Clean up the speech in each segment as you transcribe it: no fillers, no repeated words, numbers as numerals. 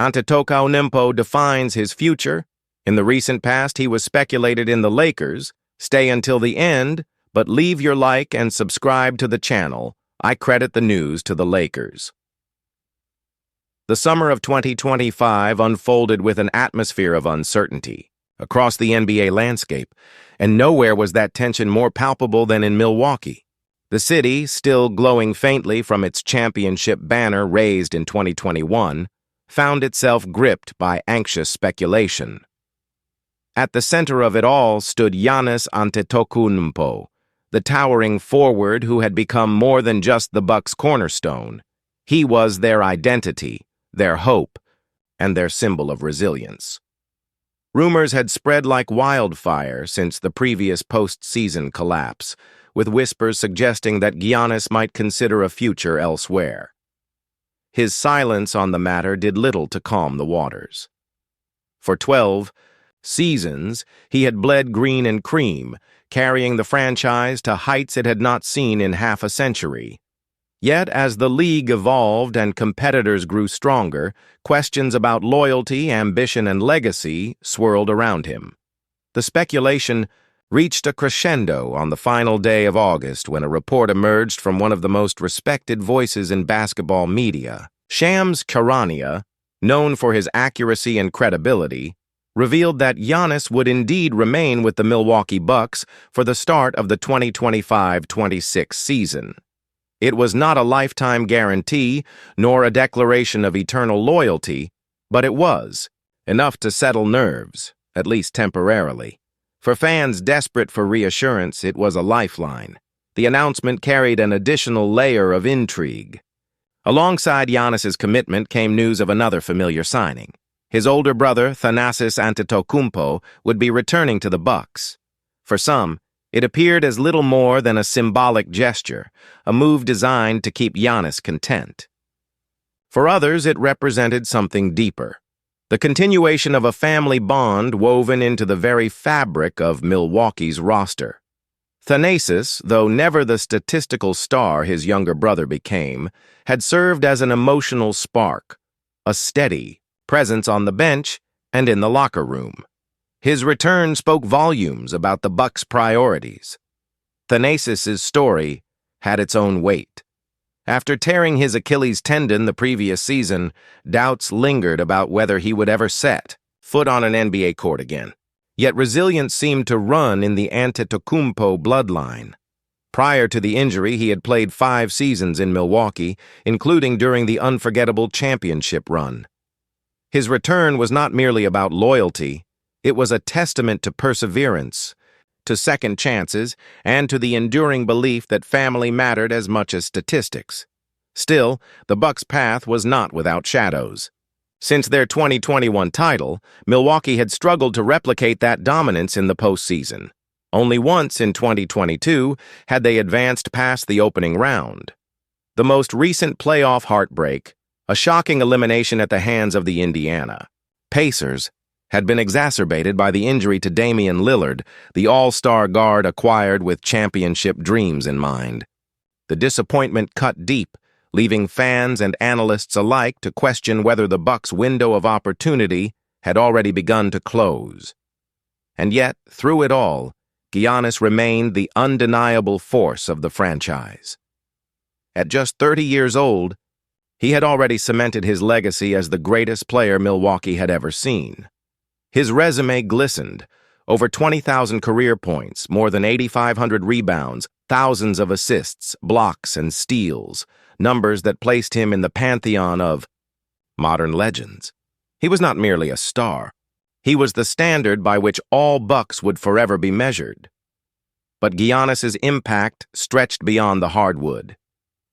Antetokounmpo defines his future. In the recent past, he was speculated in the Lakers. Stay until the end, but leave your like and subscribe to the channel. I credit the news to the Lakers. The summer of 2025 unfolded with an atmosphere of uncertainty across the NBA landscape, and nowhere was that tension more palpable than in Milwaukee. The city, still glowing faintly from its championship banner raised in 2021, found itself gripped by anxious speculation. At the center of it all stood Giannis Antetokounmpo, the towering forward who had become more than just the Bucks' cornerstone. He was their identity, their hope, and their symbol of resilience. Rumors had spread like wildfire since the previous postseason collapse, with whispers suggesting that Giannis might consider a future elsewhere. His silence on the matter did little to calm the waters. For 12 seasons, he had bled green and cream, carrying the franchise to heights it had not seen in half a century. Yet, as the league evolved and competitors grew stronger, questions about loyalty, ambition, and legacy swirled around him. The speculation reached a crescendo on the final day of August when a report emerged from one of the most respected voices in basketball media. Shams Charania, known for his accuracy and credibility, revealed that Giannis would indeed remain with the Milwaukee Bucks for the start of the 2025-26 season. It was not a lifetime guarantee, nor a declaration of eternal loyalty, but it was enough to settle nerves, at least temporarily. For fans desperate for reassurance, it was a lifeline. The announcement carried an additional layer of intrigue. Alongside Giannis's commitment came news of another familiar signing. His older brother, Thanasis Antetokounmpo, would be returning to the Bucks. For some, it appeared as little more than a symbolic gesture, a move designed to keep Giannis content. For others, it represented something deeper. The continuation of a family bond woven into the very fabric of Milwaukee's roster. Thanasis, though never the statistical star his younger brother became, had served as an emotional spark, a steady presence on the bench and in the locker room. His return spoke volumes about the Bucks' priorities. Thanasis's story had its own weight. After tearing his Achilles tendon the previous season, doubts lingered about whether he would ever set foot on an NBA court again. Yet resilience seemed to run in the Antetokounmpo bloodline. Prior to the injury, he had played 5 seasons in Milwaukee, including during the unforgettable championship run. His return was not merely about loyalty, it was a testament to perseverance, to second chances, and to the enduring belief that family mattered as much as statistics. Still, the Bucks' path was not without shadows. Since their 2021 title, Milwaukee had struggled to replicate that dominance in the postseason. Only once in 2022 had they advanced past the opening round. The most recent playoff heartbreak, a shocking elimination at the hands of the Indiana Pacers, had been exacerbated by the injury to Damian Lillard, the all-star guard acquired with championship dreams in mind. The disappointment cut deep, leaving fans and analysts alike to question whether the Bucks' window of opportunity had already begun to close. And yet, through it all, Giannis remained the undeniable force of the franchise. At just 30 years old, he had already cemented his legacy as the greatest player Milwaukee had ever seen. His resume glistened: over 20,000 career points, more than 8,500 rebounds, thousands of assists, blocks, and steals, numbers that placed him in the pantheon of modern legends. He was not merely a star. He was the standard by which all Bucks would forever be measured. But Giannis's impact stretched beyond the hardwood.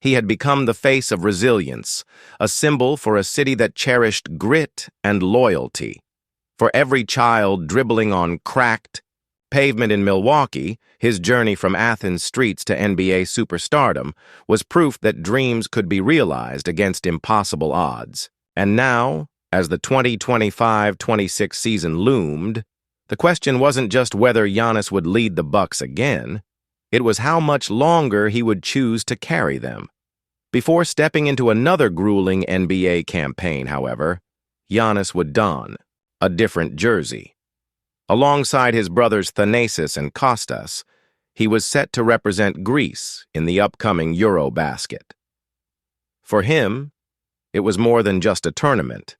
He had become the face of resilience, a symbol for a city that cherished grit and loyalty. For every child dribbling on cracked pavement in Milwaukee, his journey from Athens streets to NBA superstardom was proof that dreams could be realized against impossible odds. And now, as the 2025-26 season loomed, the question wasn't just whether Giannis would lead the Bucks again. It was how much longer he would choose to carry them. Before stepping into another grueling NBA campaign, however, Giannis would don a different jersey. Alongside his brothers Thanasis and Kostas, he was set to represent Greece in the upcoming Eurobasket. For him, it was more than just a tournament.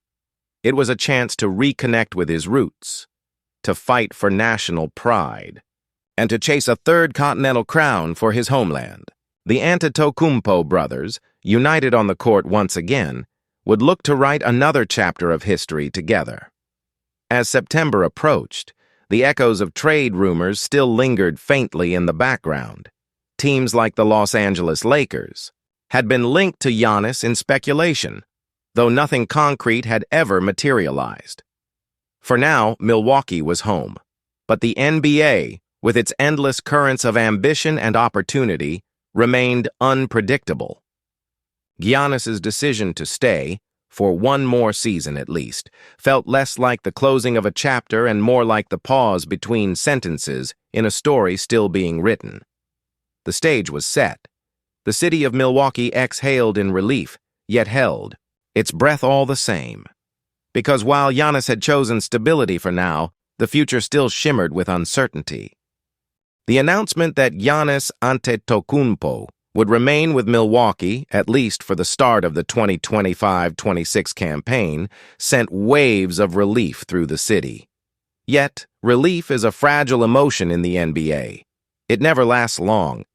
It was a chance to reconnect with his roots, to fight for national pride, and to chase a third continental crown for his homeland. The Antetokounmpo brothers, united on the court once again, would look to write another chapter of history together. As September approached, the echoes of trade rumors still lingered faintly in the background. Teams like the Los Angeles Lakers had been linked to Giannis in speculation, though nothing concrete had ever materialized. For now, Milwaukee was home, but the NBA, with its endless currents of ambition and opportunity, remained unpredictable. Giannis's decision to stay, for one more season at least, felt less like the closing of a chapter and more like the pause between sentences in a story still being written. The stage was set. The city of Milwaukee exhaled in relief, yet held, its breath all the same. Because while Giannis had chosen stability for now, the future still shimmered with uncertainty. The announcement that Giannis Antetokounmpo would remain with Milwaukee, at least for the start of the 2025-26 campaign, sent waves of relief through the city. Yet, relief is a fragile emotion in the NBA. It never lasts long.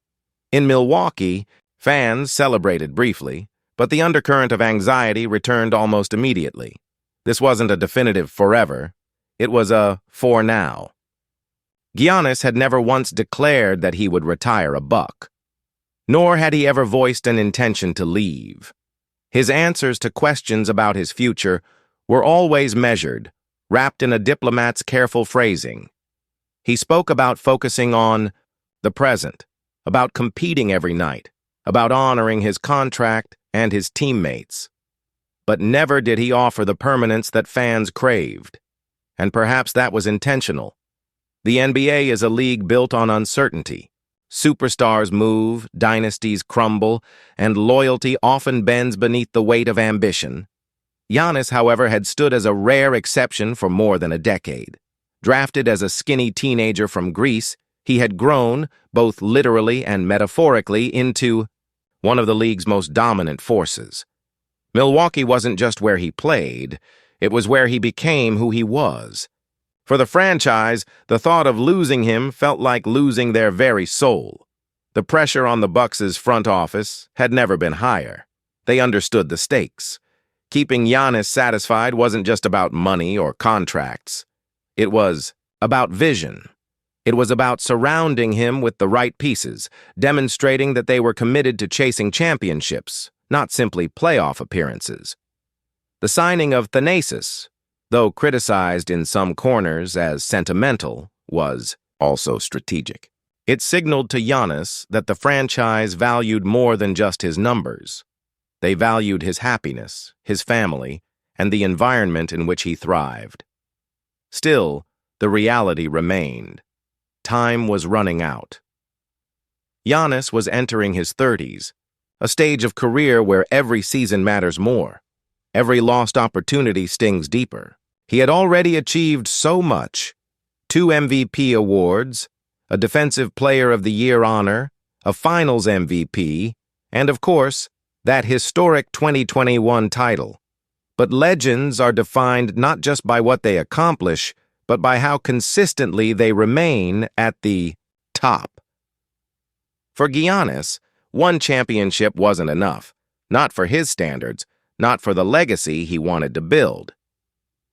In Milwaukee, fans celebrated briefly, but the undercurrent of anxiety returned almost immediately. This wasn't a definitive forever. It was a for now. Giannis had never once declared that he would retire a Buck, nor had he ever voiced an intention to leave. His answers to questions about his future were always measured, wrapped in a diplomat's careful phrasing. He spoke about focusing on the present, about competing every night, about honoring his contract and his teammates. But never did he offer the permanence that fans craved. And perhaps that was intentional. The NBA is a league built on uncertainty. Superstars move, dynasties crumble, and loyalty often bends beneath the weight of ambition. Giannis, however, had stood as a rare exception for more than a decade. Drafted as a skinny teenager from Greece, he had grown, both literally and metaphorically, into one of the league's most dominant forces. Milwaukee wasn't just where he played, it was where he became who he was. For the franchise, the thought of losing him felt like losing their very soul. The pressure on the Bucks' front office had never been higher. They understood the stakes. Keeping Giannis satisfied wasn't just about money or contracts. It was about vision. It was about surrounding him with the right pieces, demonstrating that they were committed to chasing championships, not simply playoff appearances. The signing of Thanasis, though criticized in some corners as sentimental, was also strategic. It signaled to Giannis that the franchise valued more than just his numbers. They valued his happiness, his family, and the environment in which he thrived. Still, the reality remained. Time was running out. Giannis was entering his 30s, a stage of career where every season matters more. Every lost opportunity stings deeper. He had already achieved so much: 2 MVP awards, a Defensive Player of the Year honor, a Finals MVP, and of course, that historic 2021 title. But legends are defined not just by what they accomplish, but by how consistently they remain at the top. For Giannis, one championship wasn't enough, not for his standards, not for the legacy he wanted to build.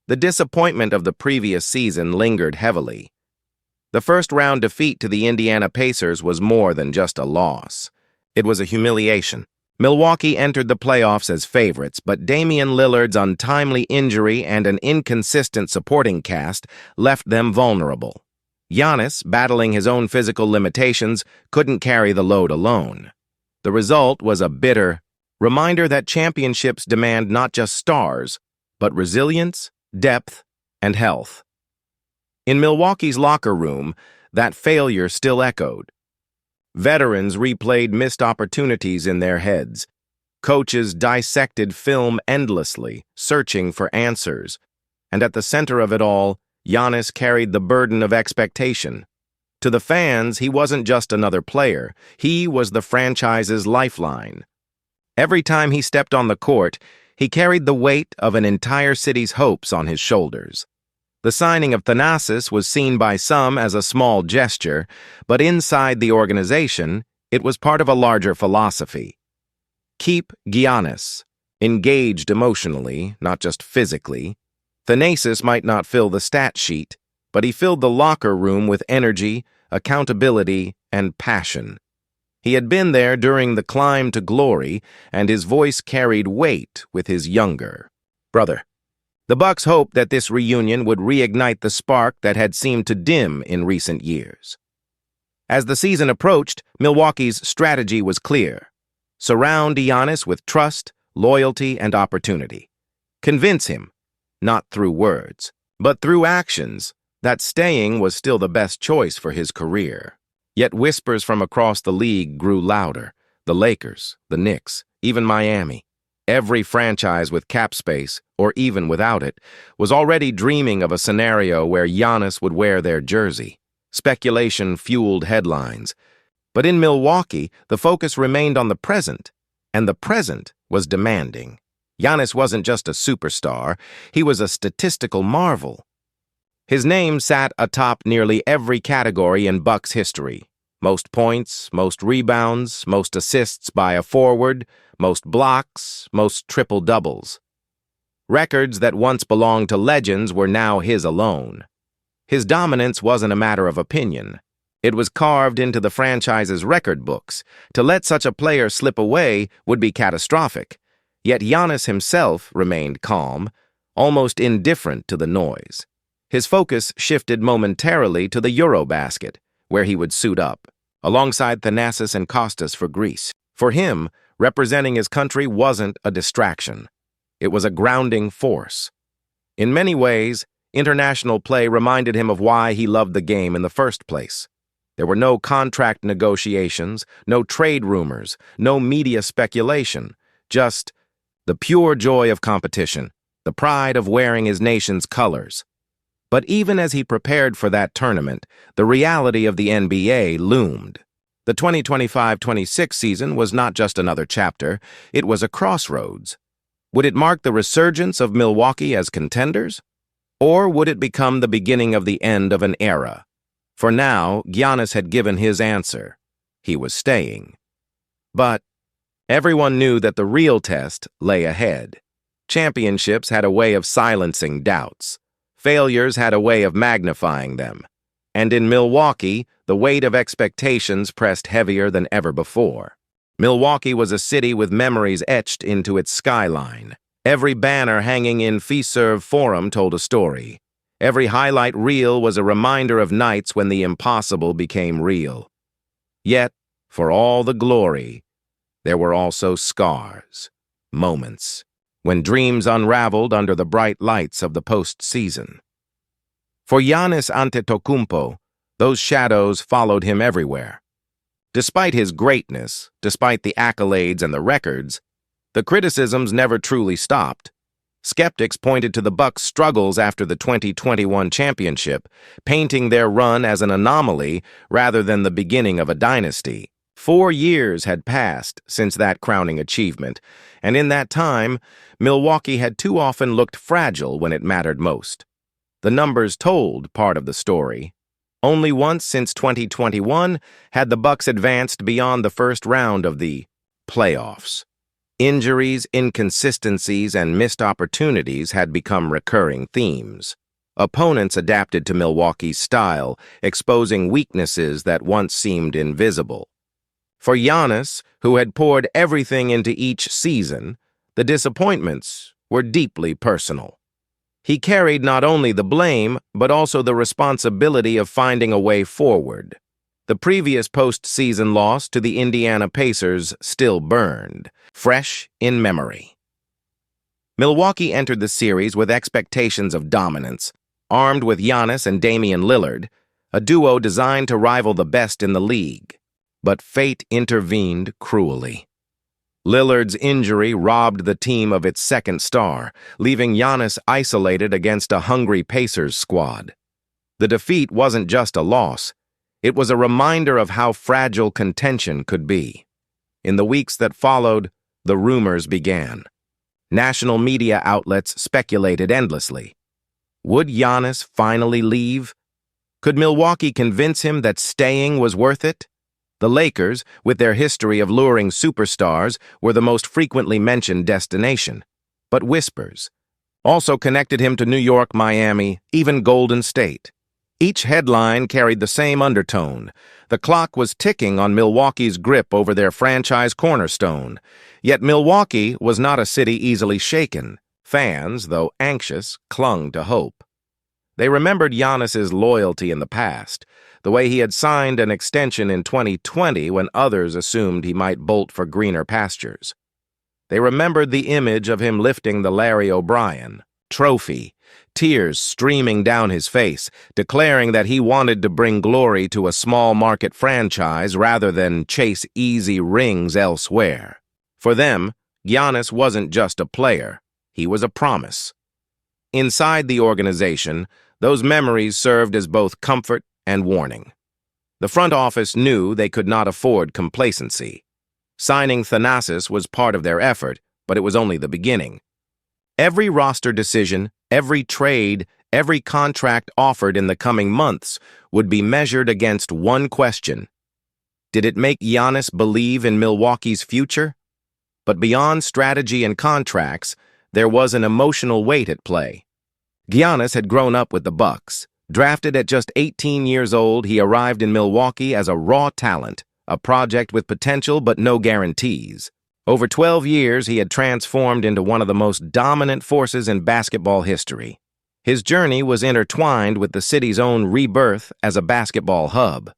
The disappointment of the previous season lingered heavily. The first-round defeat to the Indiana Pacers was more than just a loss. It was a humiliation. Milwaukee entered the playoffs as favorites, but Damian Lillard's untimely injury and an inconsistent supporting cast left them vulnerable. Giannis, battling his own physical limitations, couldn't carry the load alone. The result was a bitter reminder that championships demand not just stars, but resilience, depth, and health. In Milwaukee's locker room, that failure still echoed. Veterans replayed missed opportunities in their heads. Coaches dissected film endlessly, searching for answers. And at the center of it all, Giannis carried the burden of expectation. To the fans, he wasn't just another player. He was the franchise's lifeline. Every time he stepped on the court, he carried the weight of an entire city's hopes on his shoulders. The signing of Thanasis was seen by some as a small gesture, but inside the organization, it was part of a larger philosophy. Keep Giannis engaged emotionally, not just physically. Thanasis might not fill the stat sheet, but he filled the locker room with energy, accountability, and passion. He had been there during the climb to glory, and his voice carried weight with his younger brother. The Bucks hoped that this reunion would reignite the spark that had seemed to dim in recent years. As the season approached, Milwaukee's strategy was clear. Surround Giannis with trust, loyalty, and opportunity. Convince him, not through words, but through actions, that staying was still the best choice for his career. Yet whispers from across the league grew louder. The Lakers, the Knicks, even Miami. Every franchise with cap space, or even without it, was already dreaming of a scenario where Giannis would wear their jersey. Speculation fueled headlines. But in Milwaukee, the focus remained on the present, and the present was demanding. Giannis wasn't just a superstar, he was a statistical marvel. His name sat atop nearly every category in Bucks history. Most points, most rebounds, most assists by a forward, most blocks, most triple-doubles. Records that once belonged to legends were now his alone. His dominance wasn't a matter of opinion. It was carved into the franchise's record books. To let such a player slip away would be catastrophic. Yet Giannis himself remained calm, almost indifferent to the noise. His focus shifted momentarily to the Eurobasket, where he would suit up, alongside Thanasis and Kostas for Greece. For him, representing his country wasn't a distraction. It was a grounding force. In many ways, international play reminded him of why he loved the game in the first place. There were no contract negotiations, no trade rumors, no media speculation, just the pure joy of competition, the pride of wearing his nation's colors. But even as he prepared for that tournament, the reality of the NBA loomed. The 2025-26 season was not just another chapter, it was a crossroads. Would it mark the resurgence of Milwaukee as contenders? Or would it become the beginning of the end of an era? For now, Giannis had given his answer. He was staying. But everyone knew that the real test lay ahead. Championships had a way of silencing doubts. Failures had a way of magnifying them. And in Milwaukee, the weight of expectations pressed heavier than ever before. Milwaukee was a city with memories etched into its skyline. Every banner hanging in Fiserv Forum told a story. Every highlight reel was a reminder of nights when the impossible became real. Yet, for all the glory, there were also scars, moments, when dreams unraveled under the bright lights of the postseason. For Giannis Antetokounmpo, those shadows followed him everywhere. Despite his greatness, despite the accolades and the records, the criticisms never truly stopped. Skeptics pointed to the Bucks' struggles after the 2021 championship, painting their run as an anomaly rather than the beginning of a dynasty. 4 years had passed since that crowning achievement, and in that time, Milwaukee had too often looked fragile when it mattered most. The numbers told part of the story. Only once since 2021 had the Bucks advanced beyond the first round of the playoffs. Injuries, inconsistencies, and missed opportunities had become recurring themes. Opponents adapted to Milwaukee's style, exposing weaknesses that once seemed invisible. For Giannis, who had poured everything into each season, the disappointments were deeply personal. He carried not only the blame, but also the responsibility of finding a way forward. The previous postseason loss to the Indiana Pacers still burned, fresh in memory. Milwaukee entered the series with expectations of dominance, armed with Giannis and Damian Lillard, a duo designed to rival the best in the league. But fate intervened cruelly. Lillard's injury robbed the team of its second star, leaving Giannis isolated against a hungry Pacers squad. The defeat wasn't just a loss, it was a reminder of how fragile contention could be. In the weeks that followed, the rumors began. National media outlets speculated endlessly. Would Giannis finally leave? Could Milwaukee convince him that staying was worth it? The Lakers, with their history of luring superstars, were the most frequently mentioned destination. But whispers also connected him to New York, Miami, even Golden State. Each headline carried the same undertone. The clock was ticking on Milwaukee's grip over their franchise cornerstone. Yet Milwaukee was not a city easily shaken. Fans, though anxious, clung to hope. They remembered Giannis's loyalty in the past, the way he had signed an extension in 2020 when others assumed he might bolt for greener pastures. They remembered the image of him lifting the Larry O'Brien trophy, tears streaming down his face, declaring that he wanted to bring glory to a small-market franchise rather than chase easy rings elsewhere. For them, Giannis wasn't just a player, he was a promise. Inside the organization, those memories served as both comfort and warning. The front office knew they could not afford complacency. Signing Thanasis was part of their effort, but it was only the beginning. Every roster decision, every trade, every contract offered in the coming months would be measured against one question. Did it make Giannis believe in Milwaukee's future? But beyond strategy and contracts, there was an emotional weight at play. Giannis had grown up with the Bucks. Drafted at just 18 years old, he arrived in Milwaukee as a raw talent, a project with potential but no guarantees. Over 12 years, he had transformed into one of the most dominant forces in basketball history. His journey was intertwined with the city's own rebirth as a basketball hub.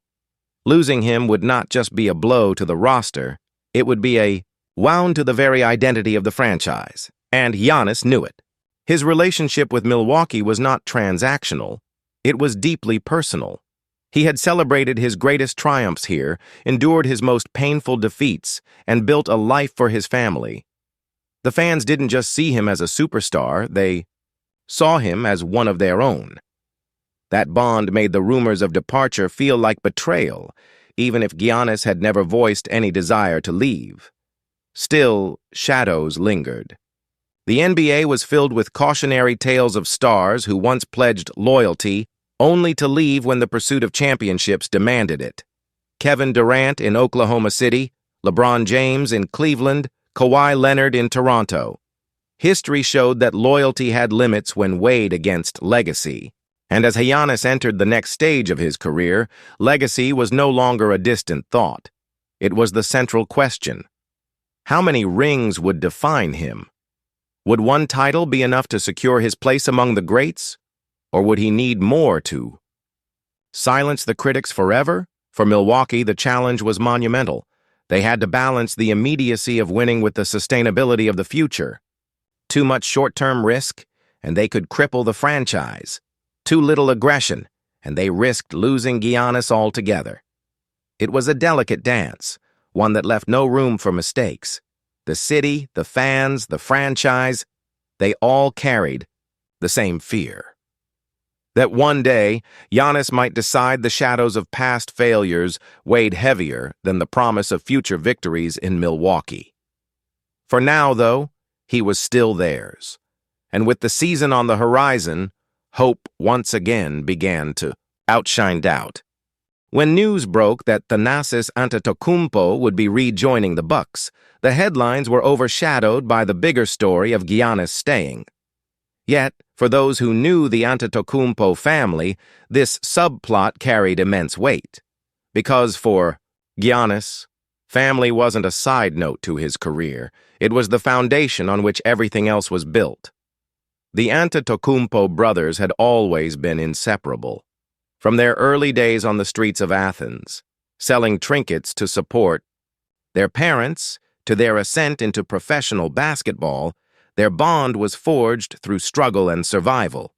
Losing him would not just be a blow to the roster, it would be a wound to the very identity of the franchise, and Giannis knew it. His relationship with Milwaukee was not transactional, it was deeply personal. He had celebrated his greatest triumphs here, endured his most painful defeats, and built a life for his family. The fans didn't just see him as a superstar, they saw him as one of their own. That bond made the rumors of departure feel like betrayal, even if Giannis had never voiced any desire to leave. Still, shadows lingered. The NBA was filled with cautionary tales of stars who once pledged loyalty only to leave when the pursuit of championships demanded it. Kevin Durant in Oklahoma City, LeBron James in Cleveland, Kawhi Leonard in Toronto. History showed that loyalty had limits when weighed against legacy. And as Giannis entered the next stage of his career, legacy was no longer a distant thought. It was the central question. How many rings would define him? Would one title be enough to secure his place among the greats? Or would he need more to silence the critics forever? For Milwaukee, the challenge was monumental. They had to balance the immediacy of winning with the sustainability of the future. Too much short-term risk, and they could cripple the franchise. Too little aggression, and they risked losing Giannis altogether. It was a delicate dance, one that left no room for mistakes. The city, the fans, the franchise, they all carried the same fear. That one day, Giannis might decide the shadows of past failures weighed heavier than the promise of future victories in Milwaukee. For now, though, he was still theirs. And with the season on the horizon, hope once again began to outshine doubt. When news broke that Giannis Antetokounmpo would be rejoining the Bucks, the headlines were overshadowed by the bigger story of Giannis staying. Yet, for those who knew the Antetokounmpo family, this subplot carried immense weight. Because for Giannis, family wasn't a side note to his career, it was the foundation on which everything else was built. The Antetokounmpo brothers had always been inseparable. From their early days on the streets of Athens, selling trinkets to support their parents, to their ascent into professional basketball, their bond was forged through struggle and survival.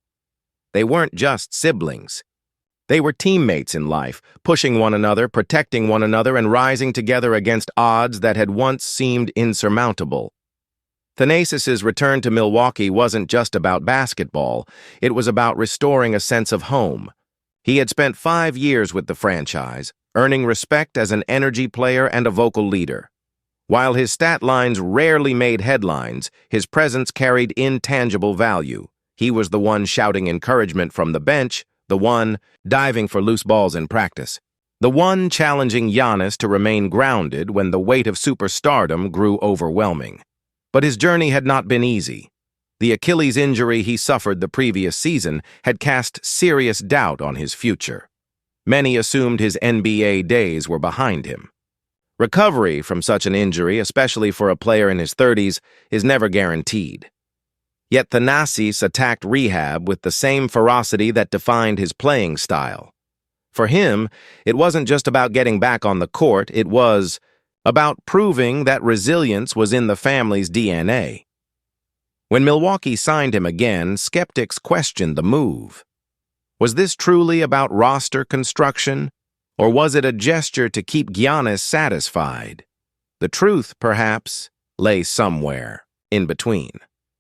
They weren't just siblings. They were teammates in life, pushing one another, protecting one another, and rising together against odds that had once seemed insurmountable. Thanasis's return to Milwaukee wasn't just about basketball. It was about restoring a sense of home. He had spent 5 years with the franchise, earning respect as an energy player and a vocal leader. While his stat lines rarely made headlines, his presence carried intangible value. He was the one shouting encouragement from the bench, the one diving for loose balls in practice, the one challenging Giannis to remain grounded when the weight of superstardom grew overwhelming. But his journey had not been easy. The Achilles injury he suffered the previous season had cast serious doubt on his future. Many assumed his NBA days were behind him. Recovery from such an injury, especially for a player in his 30s, is never guaranteed. Yet Thanasis attacked rehab with the same ferocity that defined his playing style. For him, it wasn't just about getting back on the court, it was about proving that resilience was in the family's DNA. When Milwaukee signed him again, skeptics questioned the move. Was this truly about roster construction, or was it a gesture to keep Giannis satisfied? The truth, perhaps, lay somewhere in between.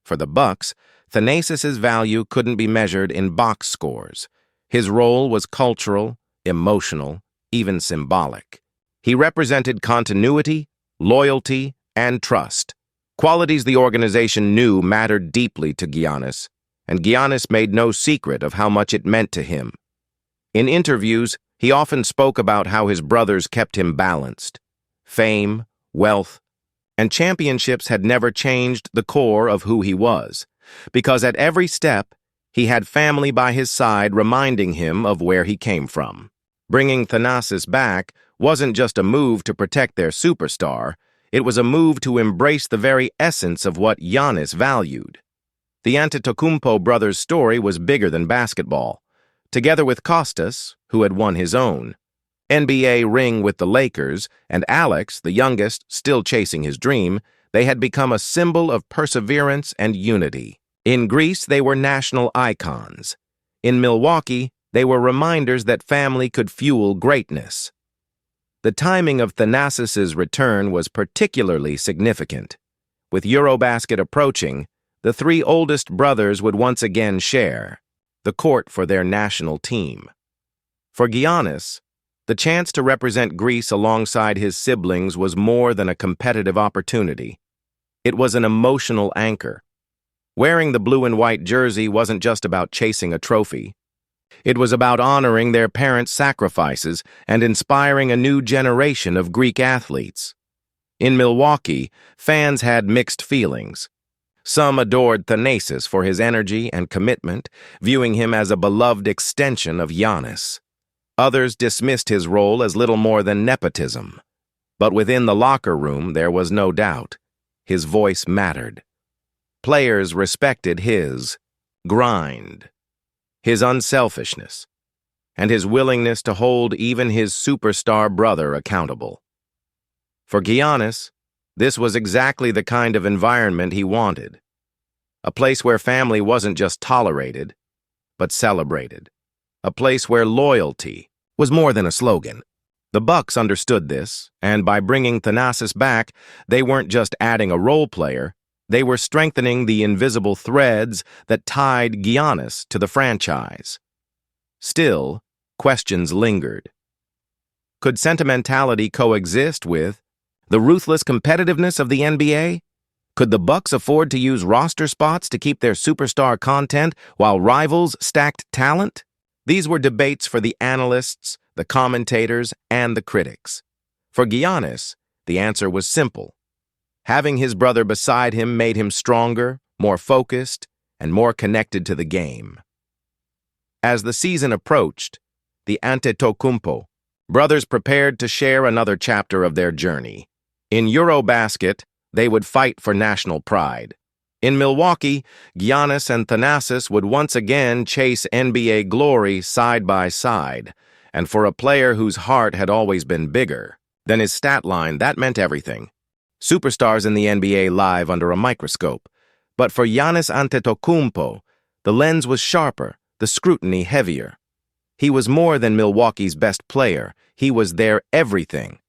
For the Bucks, Thanasis's value couldn't be measured in box scores. His role was cultural, emotional, even symbolic. He represented continuity, loyalty, and trust, qualities the organization knew mattered deeply to Giannis, and Giannis made no secret of how much it meant to him. In interviews, he often spoke about how his brothers kept him balanced. Fame, wealth, and championships had never changed the core of who he was, because at every step, he had family by his side reminding him of where he came from. Bringing Thanasis back wasn't just a move to protect their superstar, it was a move to embrace the very essence of what Giannis valued. The Antetokounmpo brothers' story was bigger than basketball. Together with Kostas, who had won his own NBA ring with the Lakers, and Alex, the youngest, still chasing his dream, they had become a symbol of perseverance and unity. In Greece, they were national icons. In Milwaukee, they were reminders that family could fuel greatness. The timing of Thanasis's return was particularly significant. With Eurobasket approaching, the 3 oldest brothers would once again share the court for their national team. For Giannis, the chance to represent Greece alongside his siblings was more than a competitive opportunity. It was an emotional anchor. Wearing the blue and white jersey wasn't just about chasing a trophy. It was about honoring their parents' sacrifices and inspiring a new generation of Greek athletes. In Milwaukee, fans had mixed feelings. Some adored Thanasis for his energy and commitment, viewing him as a beloved extension of Giannis. Others dismissed his role as little more than nepotism. But within the locker room, there was no doubt. His voice mattered. Players respected his grind, his unselfishness, and his willingness to hold even his superstar brother accountable. For Giannis, this was exactly the kind of environment he wanted. A place where family wasn't just tolerated, but celebrated. A place where loyalty was more than a slogan. The Bucks understood this, and by bringing Thanasis back, they weren't just adding a role player, they were strengthening the invisible threads that tied Giannis to the franchise. Still, questions lingered. Could sentimentality coexist with the ruthless competitiveness of the NBA? Could the Bucks afford to use roster spots to keep their superstar content while rivals stacked talent? These were debates for the analysts, the commentators, and the critics. For Giannis, the answer was simple. Having his brother beside him made him stronger, more focused, and more connected to the game. As the season approached, the Antetokounmpo brothers prepared to share another chapter of their journey. In Eurobasket, they would fight for national pride. In Milwaukee, Giannis and Thanasis would once again chase NBA glory side by side, and for a player whose heart had always been bigger than his stat line, that meant everything. Superstars in the NBA live under a microscope, but for Giannis Antetokounmpo, the lens was sharper, the scrutiny heavier. He was more than Milwaukee's best player. He was their everything.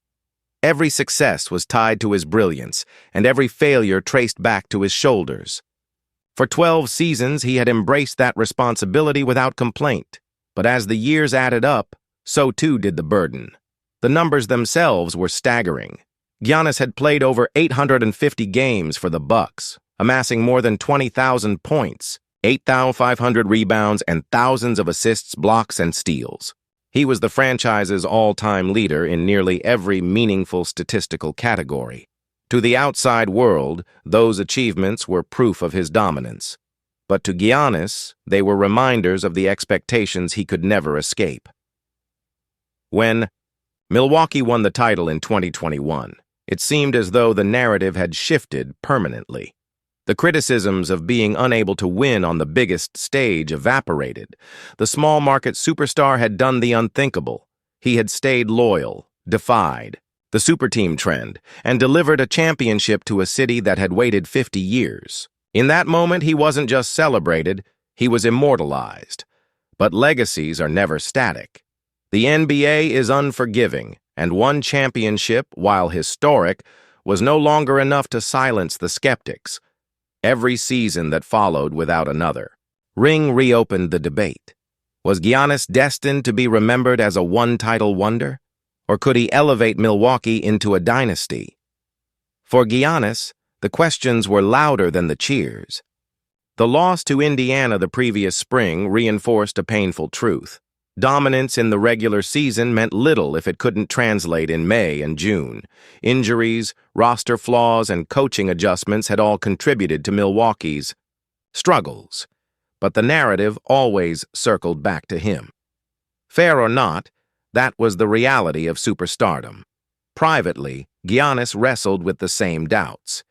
Every success was tied to his brilliance, and every failure traced back to his shoulders. For 12 seasons, he had embraced that responsibility without complaint. But as the years added up, so too did the burden. The numbers themselves were staggering. Giannis had played over 850 games for the Bucks, amassing more than 20,000 points, 8,500 rebounds, and thousands of assists, blocks, and steals. He was the franchise's all-time leader in nearly every meaningful statistical category. To the outside world, those achievements were proof of his dominance. But to Giannis, they were reminders of the expectations he could never escape. When Milwaukee won the title in 2021, it seemed as though the narrative had shifted permanently. The criticisms of being unable to win on the biggest stage evaporated. The small-market superstar had done the unthinkable. He had stayed loyal, defied the superteam trend, and delivered a championship to a city that had waited 50 years. In that moment, he wasn't just celebrated, he was immortalized. But legacies are never static. The NBA is unforgiving, and one championship, while historic, was no longer enough to silence the skeptics. Every season that followed without another. Ring reopened the debate. Was Giannis destined to be remembered as a one-title wonder? Or could he elevate Milwaukee into a dynasty? For Giannis, the questions were louder than the cheers. The loss to Indiana the previous spring reinforced a painful truth. Dominance in the regular season meant little if it couldn't translate in May and June. Injuries, roster flaws, and coaching adjustments had all contributed to Milwaukee's struggles. But the narrative always circled back to him. Fair or not, that was the reality of superstardom. Privately, Giannis wrestled with the same doubts.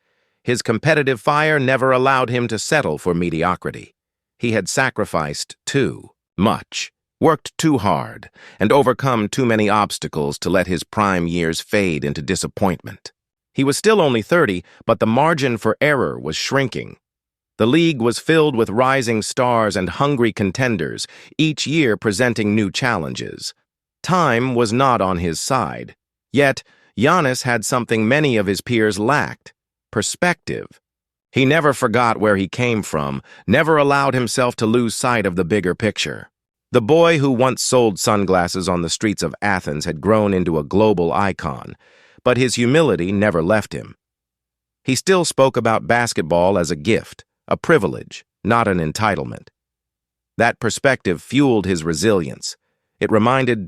His competitive fire never allowed him to settle for mediocrity. He had sacrificed too much, worked too hard, and overcome too many obstacles to let his prime years fade into disappointment. He was still only 30, but the margin for error was shrinking. The league was filled with rising stars and hungry contenders, each year presenting new challenges. Time was not on his side. Yet, Giannis had something many of his peers lacked: perspective. He never forgot where he came from, never allowed himself to lose sight of the bigger picture. The boy who once sold sunglasses on the streets of Athens had grown into a global icon, but his humility never left him. He still spoke about basketball as a gift, a privilege, not an entitlement. That perspective fueled his resilience. It reminded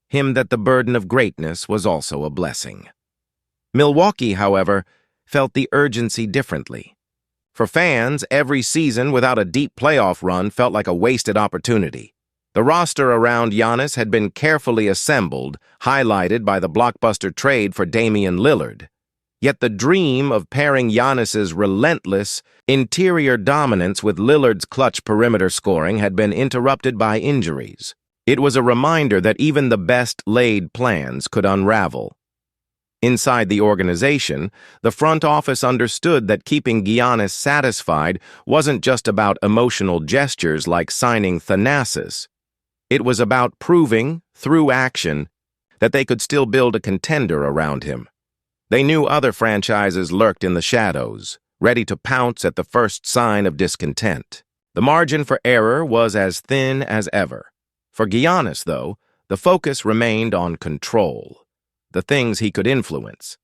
him that the burden of greatness was also a blessing. Milwaukee, however, felt the urgency differently. For fans, every season without a deep playoff run felt like a wasted opportunity. The roster around Giannis had been carefully assembled, highlighted by the blockbuster trade for Damian Lillard. Yet the dream of pairing Giannis's relentless interior dominance with Lillard's clutch perimeter scoring had been interrupted by injuries. It was a reminder that even the best-laid plans could unravel. Inside the organization, the front office understood that keeping Giannis satisfied wasn't just about emotional gestures like signing Thanasis. It was about proving, through action, that they could still build a contender around him. They knew other franchises lurked in the shadows, ready to pounce at the first sign of discontent. The margin for error was as thin as ever. For Giannis, though, the focus remained on control, the things he could influence.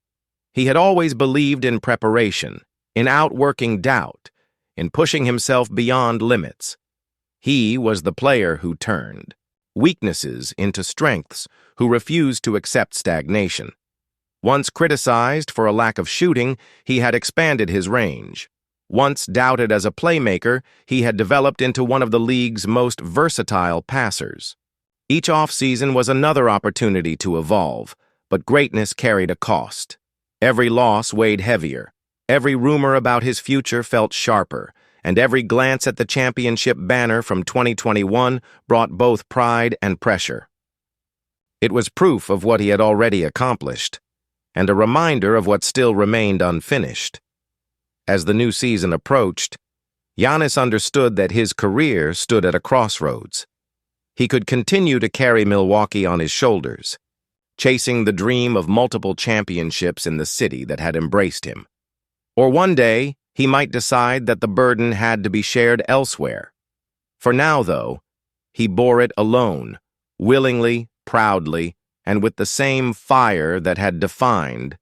He had always believed in preparation, in outworking doubt, in pushing himself beyond limits. He was the player who turned weaknesses into strengths, who refused to accept stagnation. Once criticized for a lack of shooting, he had expanded his range. Once doubted as a playmaker, he had developed into one of the league's most versatile passers. Each offseason was another opportunity to evolve, but greatness carried a cost. Every loss weighed heavier. Every rumor about his future felt sharper, and every glance at the championship banner from 2021 brought both pride and pressure. It was proof of what he had already accomplished, and a reminder of what still remained unfinished. As the new season approached, Giannis understood that his career stood at a crossroads. he could continue to carry Milwaukee on his shoulders, chasing the dream of multiple championships in the city that had embraced him. Or one day, he might decide that the burden had to be shared elsewhere. For now, though, he bore it alone, willingly, proudly, and with the same fire that had defined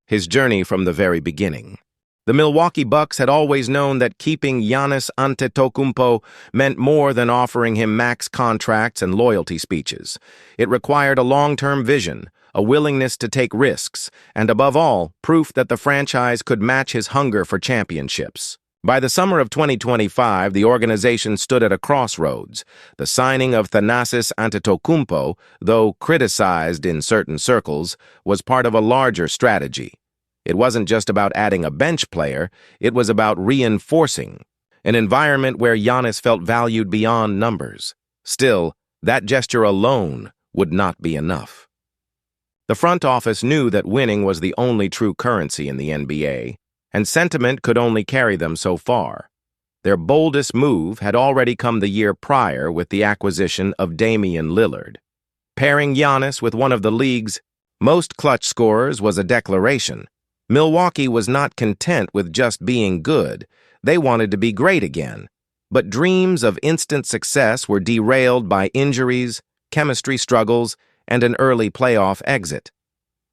his journey from the very beginning. The Milwaukee Bucks had always known that keeping Giannis Antetokounmpo meant more than offering him max contracts and loyalty speeches. It required a long-term vision, a willingness to take risks, and above all, proof that the franchise could match his hunger for championships. By the summer of 2025, the organization stood at a crossroads. The signing of Thanasis Antetokounmpo, though criticized in certain circles, was part of a larger strategy. It wasn't just about adding a bench player, it was about reinforcing an environment where Giannis felt valued beyond numbers. Still, that gesture alone would not be enough. The front office knew that winning was the only true currency in the NBA, and sentiment could only carry them so far. Their boldest move had already come the year prior with the acquisition of Damian Lillard. Pairing Giannis with one of the league's most clutch scorers was a declaration. Milwaukee was not content with just being good. They wanted to be great again. But dreams of instant success were derailed by injuries, chemistry struggles, and an early playoff exit.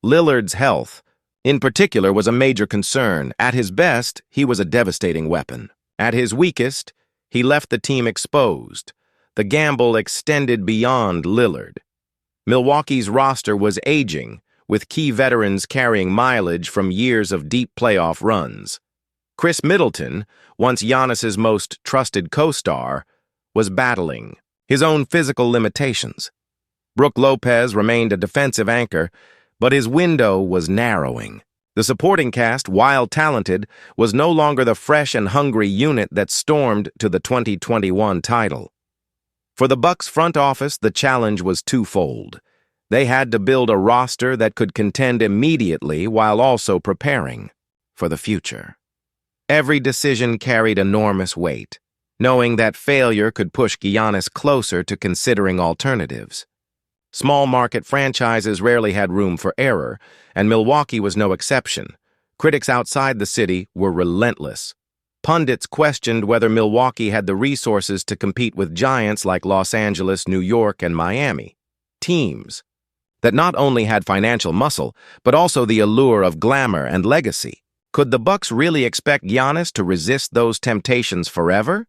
Lillard's health, in particular, was a major concern. At his best, he was a devastating weapon. At his weakest, he left the team exposed. The gamble extended beyond Lillard. Milwaukee's roster was aging, with key veterans carrying mileage from years of deep playoff runs. Chris Middleton, once Giannis's most trusted co-star, was battling his own physical limitations. Brook Lopez remained a defensive anchor, but his window was narrowing. The supporting cast, while talented, was no longer the fresh and hungry unit that stormed to the 2021 title. For the Bucks front office, the challenge was twofold. They had to build a roster that could contend immediately while also preparing for the future. Every decision carried enormous weight, knowing that failure could push Giannis closer to considering alternatives. Small market franchises rarely had room for error, and Milwaukee was no exception. Critics outside the city were relentless. Pundits questioned whether Milwaukee had the resources to compete with giants like Los Angeles, New York, and Miami. Teams that not only had financial muscle, but also the allure of glamour and legacy. Could the Bucks really expect Giannis to resist those temptations forever?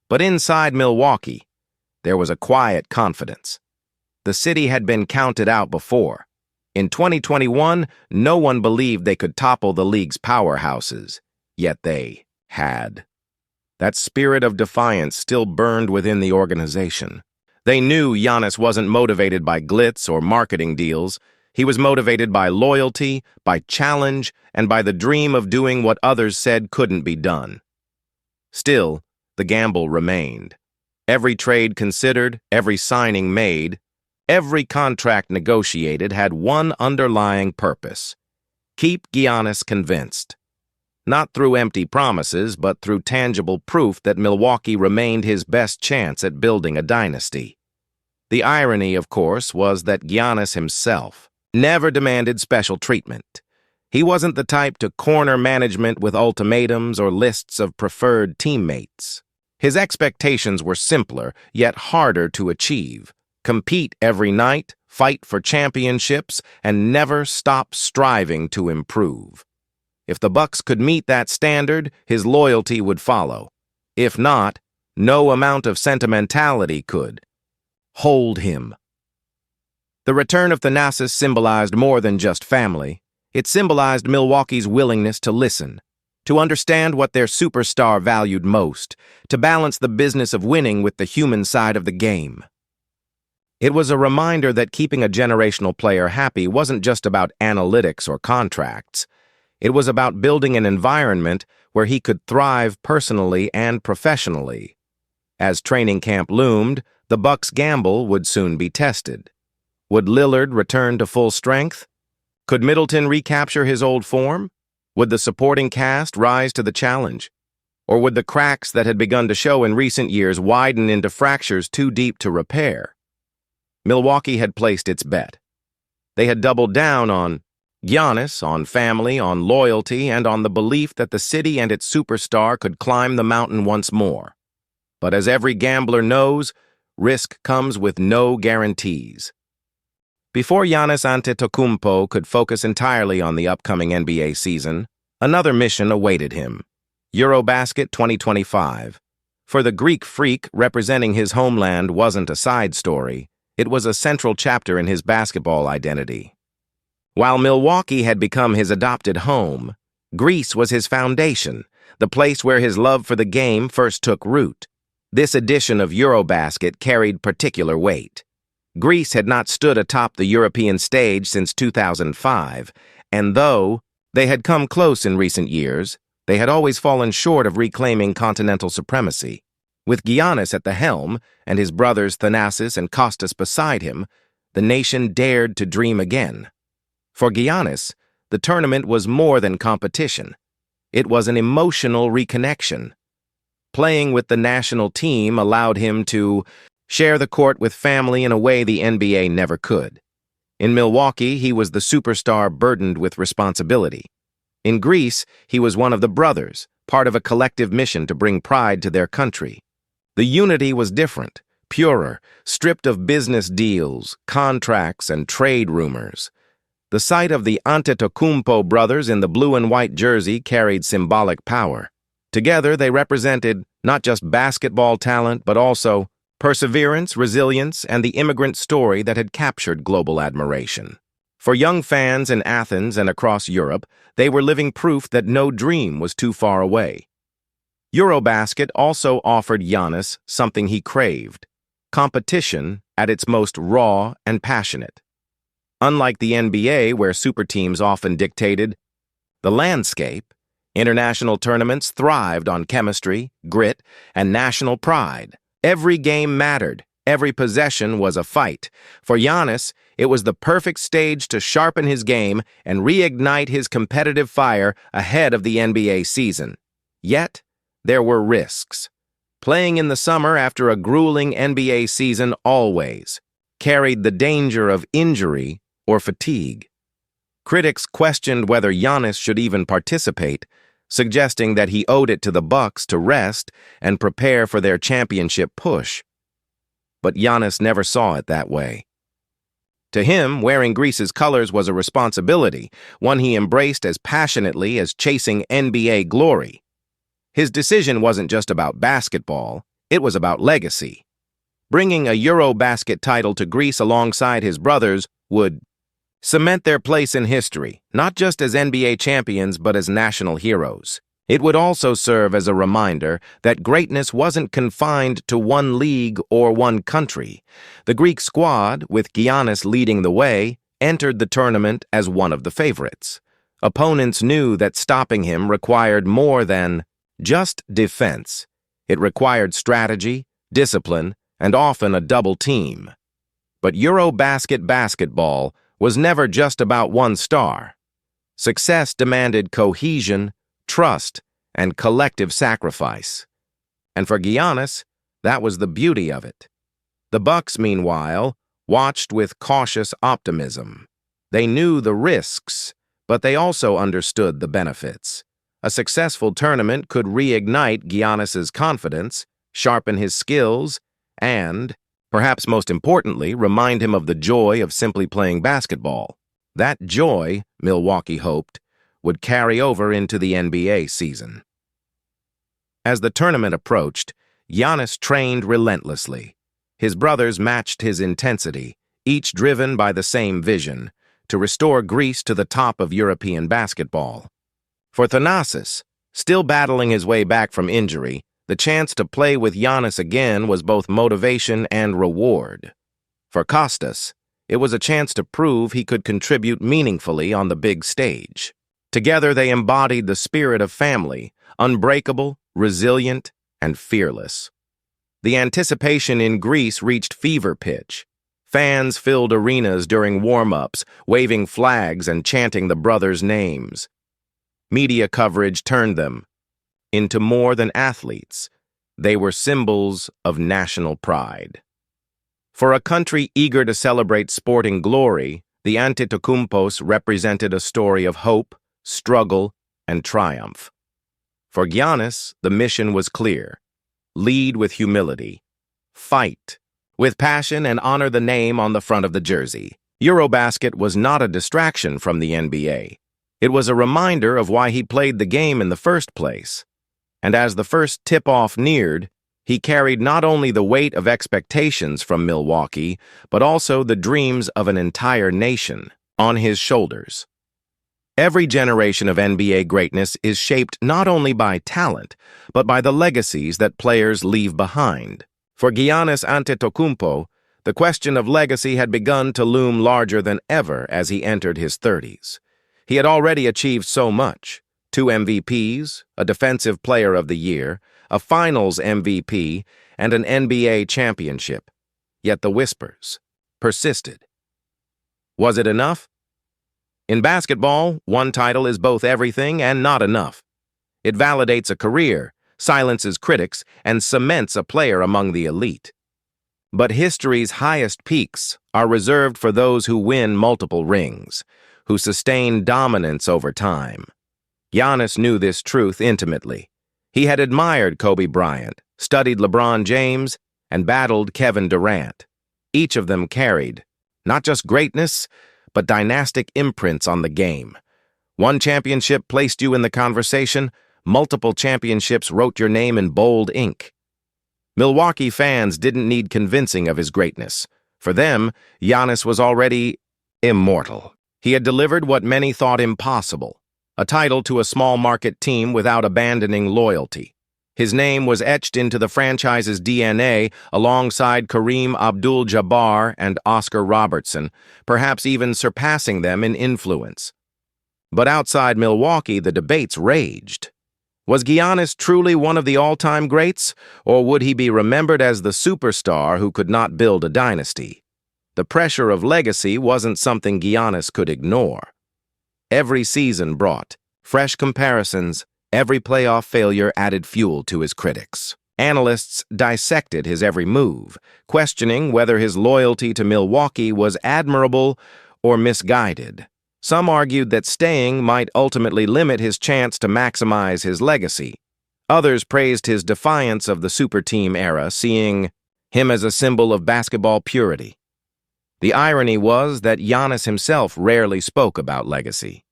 But inside Milwaukee, there was a quiet confidence. The city had been counted out before. In 2021, no one believed they could topple the league's powerhouses, yet they had. That spirit of defiance still burned within the organization. They knew Giannis wasn't motivated by glitz or marketing deals. He was motivated by loyalty, by challenge, and by the dream of doing what others said couldn't be done. Still, the gamble remained. Every trade considered, every signing made, every contract negotiated had one underlying purpose: keep Giannis convinced. Not through empty promises, but through tangible proof that Milwaukee remained his best chance at building a dynasty. The irony, of course, was that Giannis himself never demanded special treatment. He wasn't the type to corner management with ultimatums or lists of preferred teammates. His expectations were simpler, yet harder to achieve. Compete every night, fight for championships, and never stop striving to improve. If the Bucks could meet that standard, his loyalty would follow. If not, no amount of sentimentality could hold him. The return of Thanasis symbolized more than just family. It symbolized Milwaukee's willingness to listen, to understand what their superstar valued most, to balance the business of winning with the human side of the game. It was a reminder that keeping a generational player happy wasn't just about analytics or contracts. It was about building an environment where he could thrive personally and professionally. As training camp loomed, the Bucks' gamble would soon be tested. Would Lillard return to full strength? Could Middleton recapture his old form? Would the supporting cast rise to the challenge? Or would the cracks that had begun to show in recent years widen into fractures too deep to repair? Milwaukee had placed its bet. They had doubled down on Giannis, on family, on loyalty, and on the belief that the city and its superstar could climb the mountain once more. But as every gambler knows, risk comes with no guarantees. Before Giannis Antetokounmpo could focus entirely on the upcoming NBA season, another mission awaited him: Eurobasket 2025. For the Greek freak, representing his homeland wasn't a side story. It was a central chapter in his basketball identity. While Milwaukee had become his adopted home, Greece was his foundation, the place where his love for the game first took root. This edition of Eurobasket carried particular weight. Greece had not stood atop the European stage since 2005, and though they had come close in recent years, they had always fallen short of reclaiming continental supremacy. With Giannis at the helm and his brothers Thanasis and Kostas beside him, the nation dared to dream again. For Giannis, the tournament was more than competition. It was an emotional reconnection. Playing with the national team allowed him to share the court with family in a way the NBA never could. In Milwaukee, he was the superstar burdened with responsibility. In Greece, he was one of the brothers, part of a collective mission to bring pride to their country. The unity was different, purer, stripped of business deals, contracts, and trade rumors. The sight of the Antetokounmpo brothers in the blue and white jersey carried symbolic power. Together, they represented not just basketball talent, but also perseverance, resilience, and the immigrant story that had captured global admiration. For young fans in Athens and across Europe, they were living proof that no dream was too far away. Eurobasket also offered Giannis something he craved: competition at its most raw and passionate. Unlike the NBA, where super teams often dictated the landscape, international tournaments thrived on chemistry, grit, and national pride. Every game mattered. Every possession was a fight. For Giannis, it was the perfect stage to sharpen his game and reignite his competitive fire ahead of the NBA season. Yet, there were risks. Playing in the summer after a grueling NBA season always carried the danger of injury or fatigue. Critics questioned whether Giannis should even participate, suggesting that he owed it to the Bucks to rest and prepare for their championship push. But Giannis never saw it that way. To him, wearing Greece's colors was a responsibility, one he embraced as passionately as chasing NBA glory. His decision wasn't just about basketball, it was about legacy. Bringing a Eurobasket title to Greece alongside his brothers would cement their place in history, not just as NBA champions but as national heroes. It would also serve as a reminder that greatness wasn't confined to one league or one country. The Greek squad, with Giannis leading the way, entered the tournament as one of the favorites. Opponents knew that stopping him required more than just defense. It required strategy, discipline, and often a double team. But Eurobasket basketball was never just about one star. Success demanded cohesion, trust, and collective sacrifice. And for Giannis, that was the beauty of it. The Bucks, meanwhile, watched with cautious optimism. They knew the risks, but they also understood the benefits. A successful tournament could reignite Giannis's confidence, sharpen his skills, and, perhaps most importantly, remind him of the joy of simply playing basketball. That joy, Milwaukee hoped, would carry over into the NBA season. As the tournament approached, Giannis trained relentlessly. His brothers matched his intensity, each driven by the same vision: to restore Greece to the top of European basketball. For Thanasis, still battling his way back from injury, the chance to play with Giannis again was both motivation and reward. For Kostas, it was a chance to prove he could contribute meaningfully on the big stage. Together they embodied the spirit of family, unbreakable, resilient, and fearless. The anticipation in Greece reached fever pitch. Fans filled arenas during warm-ups, waving flags and chanting the brothers' names. Media coverage turned them into more than athletes. They were symbols of national pride. For a country eager to celebrate sporting glory, the Antetokounmpos represented a story of hope, struggle, and triumph. For Giannis, the mission was clear. Lead with humility. Fight with passion and honor the name on the front of the jersey. Eurobasket was not a distraction from the NBA. It was a reminder of why he played the game in the first place. And as the first tip-off neared, he carried not only the weight of expectations from Milwaukee, but also the dreams of an entire nation on his shoulders. Every generation of NBA greatness is shaped not only by talent, but by the legacies that players leave behind. For Giannis Antetokounmpo, the question of legacy had begun to loom larger than ever as he entered his 30s. He had already achieved so much: 2 MVPs, a Defensive Player of the Year, a Finals MVP, and an NBA championship. Yet the whispers persisted. Was it enough? In basketball, one title is both everything and not enough. It validates a career, silences critics, and cements a player among the elite. But history's highest peaks are reserved for those who win multiple rings, who sustain dominance over time. Giannis knew this truth intimately. He had admired Kobe Bryant, studied LeBron James, and battled Kevin Durant. Each of them carried not just greatness, but dynastic imprints on the game. One championship placed you in the conversation, multiple championships wrote your name in bold ink. Milwaukee fans didn't need convincing of his greatness. For them, Giannis was already immortal. He had delivered what many thought impossible: a title to a small-market team without abandoning loyalty. His name was etched into the franchise's DNA alongside Kareem Abdul-Jabbar and Oscar Robertson, perhaps even surpassing them in influence. But outside Milwaukee, the debates raged. Was Giannis truly one of the all-time greats, or would he be remembered as the superstar who could not build a dynasty? The pressure of legacy wasn't something Giannis could ignore. Every season brought fresh comparisons. Every playoff failure added fuel to his critics. Analysts dissected his every move, questioning whether his loyalty to Milwaukee was admirable or misguided. Some argued that staying might ultimately limit his chance to maximize his legacy. Others praised his defiance of the super team era, seeing him as a symbol of basketball purity. The irony was that Giannis himself rarely spoke about legacy.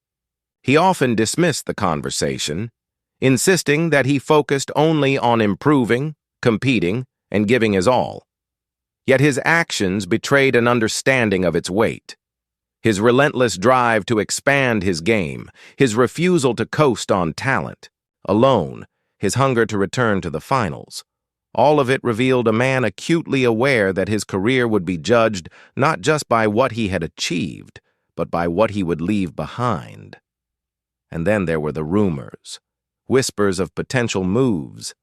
He often dismissed the conversation, insisting that he focused only on improving, competing, and giving his all. Yet his actions betrayed an understanding of its weight. His relentless drive to expand his game, his refusal to coast on talent, alone, his hunger to return to the finals. All of it revealed a man acutely aware that his career would be judged not just by what he had achieved, but by what he would leave behind. And then there were the rumors, whispers of potential moves.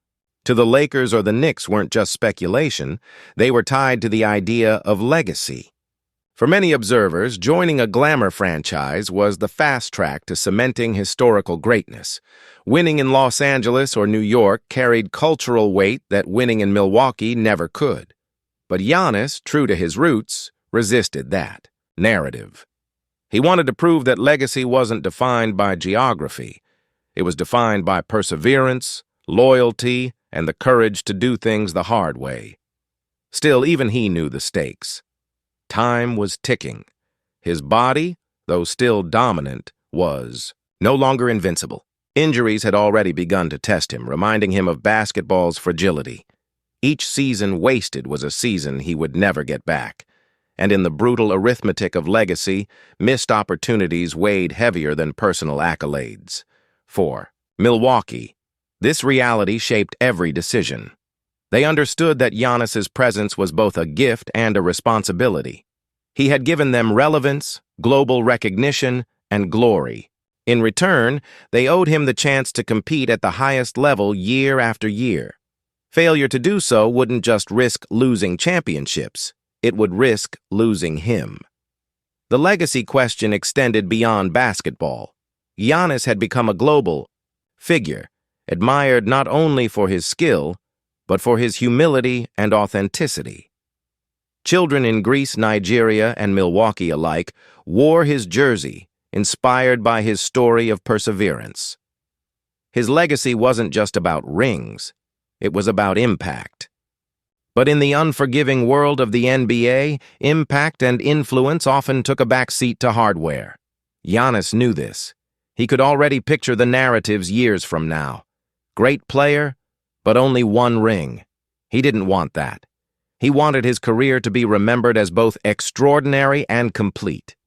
To the Lakers or the Knicks weren't just speculation, they were tied to the idea of legacy. For many observers, joining a glamour franchise was the fast track to cementing historical greatness. Winning in Los Angeles or New York carried cultural weight that winning in Milwaukee never could. But Giannis, true to his roots, resisted that narrative. He wanted to prove that legacy wasn't defined by geography. It was defined by perseverance, loyalty, and the courage to do things the hard way. Still, even he knew the stakes. Time was ticking. His body, though still dominant, was no longer invincible. Injuries had already begun to test him, reminding him of basketball's fragility. Each season wasted was a season he would never get back. And in the brutal arithmetic of legacy, missed opportunities weighed heavier than personal accolades. 4. Milwaukee. This reality shaped every decision. They understood that Giannis's presence was both a gift and a responsibility. He had given them relevance, global recognition, and glory. In return, they owed him the chance to compete at the highest level year after year. Failure to do so wouldn't just risk losing championships, it would risk losing him. The legacy question extended beyond basketball. Giannis had become a global figure, admired not only for his skill, but for his humility and authenticity. Children in Greece, Nigeria, and Milwaukee alike wore his jersey, inspired by his story of perseverance. His legacy wasn't just about rings, it was about impact. But in the unforgiving world of the NBA, impact and influence often took a back seat to hardware. Giannis knew this. He could already picture the narratives years from now. Great player, but only one ring. He didn't want that. He wanted his career to be remembered as both extraordinary and complete.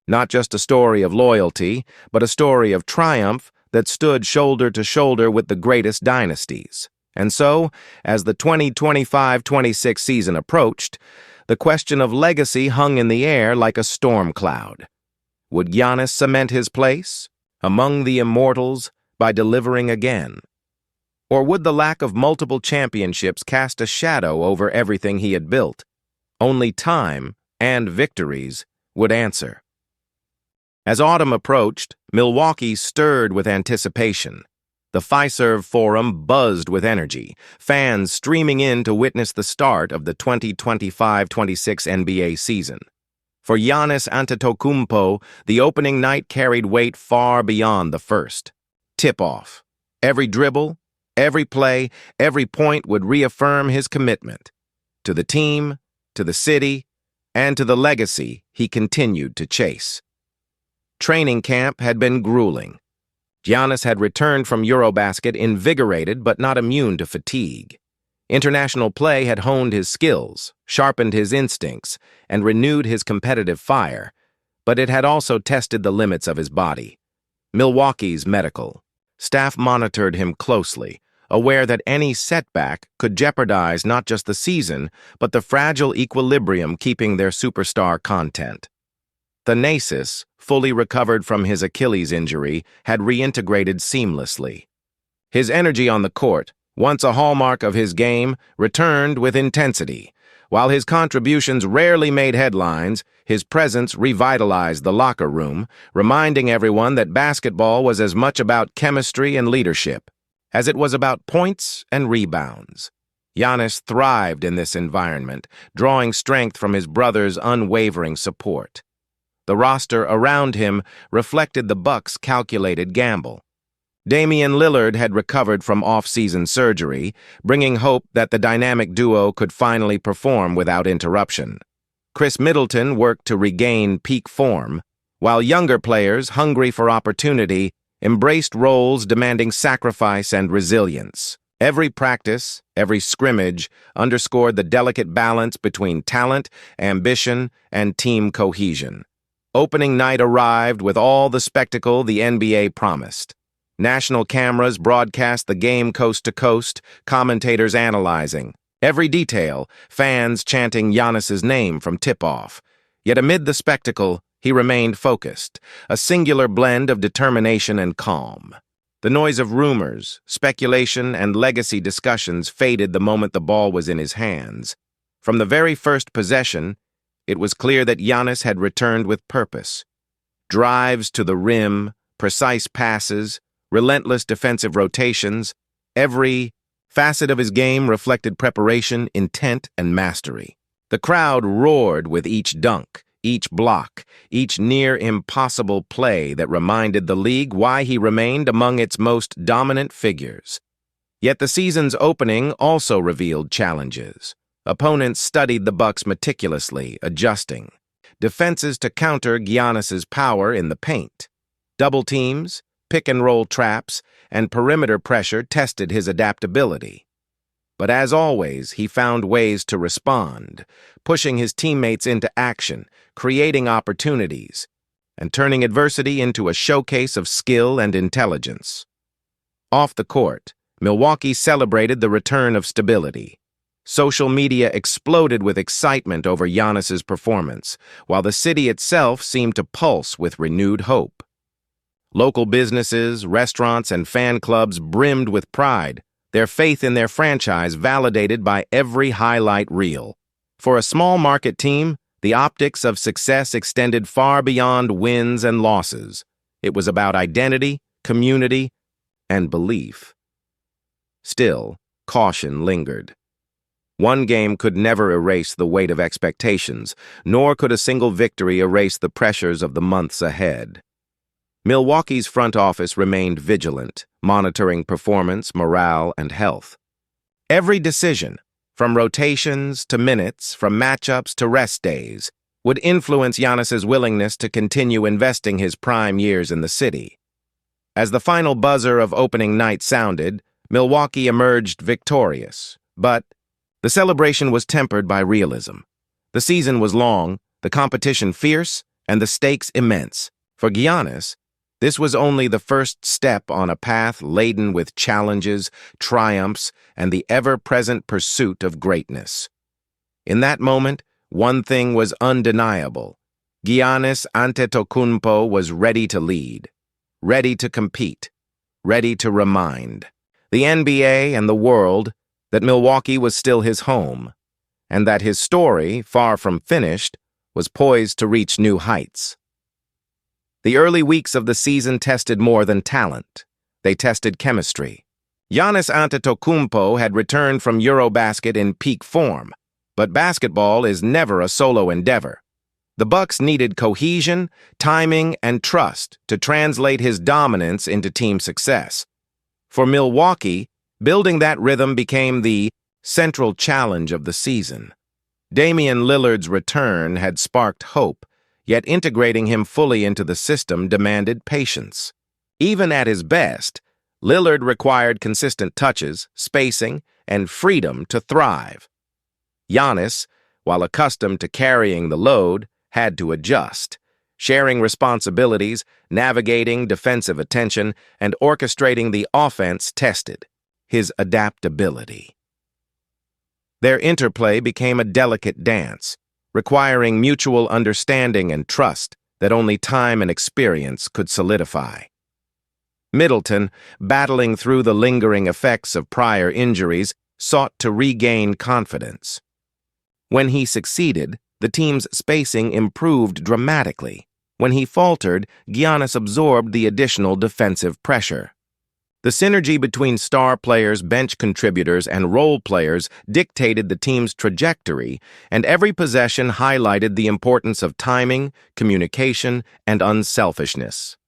Not just a story of loyalty, but a story of triumph that stood shoulder to shoulder with the greatest dynasties. And so, as the 2025-26 season approached, the question of legacy hung in the air like a storm cloud. Would Giannis cement his place among the immortals by delivering again? Or would the lack of multiple championships cast a shadow over everything he had built? Only time and victories would answer. As autumn approached, Milwaukee stirred with anticipation. The Fiserv Forum buzzed with energy, fans streaming in to witness the start of the 2025-26 NBA season. For Giannis Antetokounmpo, the opening night carried weight far beyond the first. Tip-off. Every dribble, every play, every point would reaffirm his commitment to the team, to the city, and to the legacy he continued to chase. Training camp had been grueling. Giannis had returned from Eurobasket invigorated but not immune to fatigue. International play had honed his skills, sharpened his instincts, and renewed his competitive fire, but it had also tested the limits of his body. Milwaukee's medical staff monitored him closely, aware that any setback could jeopardize not just the season, but the fragile equilibrium keeping their superstar content. Thanasis, fully recovered from his Achilles injury, had reintegrated seamlessly. His energy on the court, once a hallmark of his game, returned with intensity. While his contributions rarely made headlines, his presence revitalized the locker room, reminding everyone that basketball was as much about chemistry and leadership as it was about points and rebounds. Giannis thrived in this environment, drawing strength from his brother's unwavering support. The roster around him reflected the Bucks' calculated gamble. Damian Lillard had recovered from off-season surgery, bringing hope that the dynamic duo could finally perform without interruption. Chris Middleton worked to regain peak form, while younger players, hungry for opportunity, embraced roles demanding sacrifice and resilience. Every practice, every scrimmage underscored the delicate balance between talent, ambition, and team cohesion. Opening night arrived with all the spectacle the NBA promised. National cameras broadcast the game coast to coast, commentators analyzing every detail, fans chanting Giannis's name from tip-off. Yet amid the spectacle, he remained focused, a singular blend of determination and calm. The noise of rumors, speculation, and legacy discussions faded the moment the ball was in his hands. From the very first possession, it was clear that Giannis had returned with purpose. Drives to the rim, precise passes, relentless defensive rotations, every facet of his game reflected preparation, intent, and mastery. The crowd roared with each dunk, each block, each near-impossible play that reminded the league why he remained among its most dominant figures. Yet the season's opening also revealed challenges. Opponents studied the Bucks meticulously, adjusting defenses to counter Giannis's power in the paint. Double teams, pick-and-roll traps, and perimeter pressure tested his adaptability. But as always, he found ways to respond, pushing his teammates into action, creating opportunities, and turning adversity into a showcase of skill and intelligence. Off the court, Milwaukee celebrated the return of stability. Social media exploded with excitement over Giannis's performance, while the city itself seemed to pulse with renewed hope. Local businesses, restaurants, and fan clubs brimmed with pride, their faith in their franchise validated by every highlight reel. For a small market team, the optics of success extended far beyond wins and losses. It was about identity, community, and belief. Still, caution lingered. One game could never erase the weight of expectations, nor could a single victory erase the pressures of the months ahead. Milwaukee's front office remained vigilant, monitoring performance, morale, and health. Every decision, from rotations to minutes, from matchups to rest days, would influence Giannis's willingness to continue investing his prime years in the city. As the final buzzer of opening night sounded, Milwaukee emerged victorious, but the celebration was tempered by realism. The season was long, the competition fierce, and the stakes immense. For Giannis, this was only the first step on a path laden with challenges, triumphs, and the ever-present pursuit of greatness. In that moment, one thing was undeniable. Giannis Antetokounmpo was ready to lead, ready to compete, ready to remind the NBA and the world that Milwaukee was still his home, and that his story, far from finished, was poised to reach new heights. The early weeks of the season tested more than talent. They tested chemistry. Giannis Antetokounmpo had returned from Eurobasket in peak form, but basketball is never a solo endeavor. The Bucks needed cohesion, timing, and trust to translate his dominance into team success. For Milwaukee, building that rhythm became the central challenge of the season. Damian Lillard's return had sparked hope, yet integrating him fully into the system demanded patience. Even at his best, Lillard required consistent touches, spacing, and freedom to thrive. Giannis, while accustomed to carrying the load, had to adjust, sharing responsibilities, navigating defensive attention, and orchestrating the offense tested his adaptability. Their interplay became a delicate dance, requiring mutual understanding and trust that only time and experience could solidify. Middleton, battling through the lingering effects of prior injuries, sought to regain confidence. When he succeeded, the team's spacing improved dramatically. When he faltered, Giannis absorbed the additional defensive pressure. The synergy between star players, bench contributors, and role players dictated the team's trajectory, and every possession highlighted the importance of timing, communication, and unselfishness.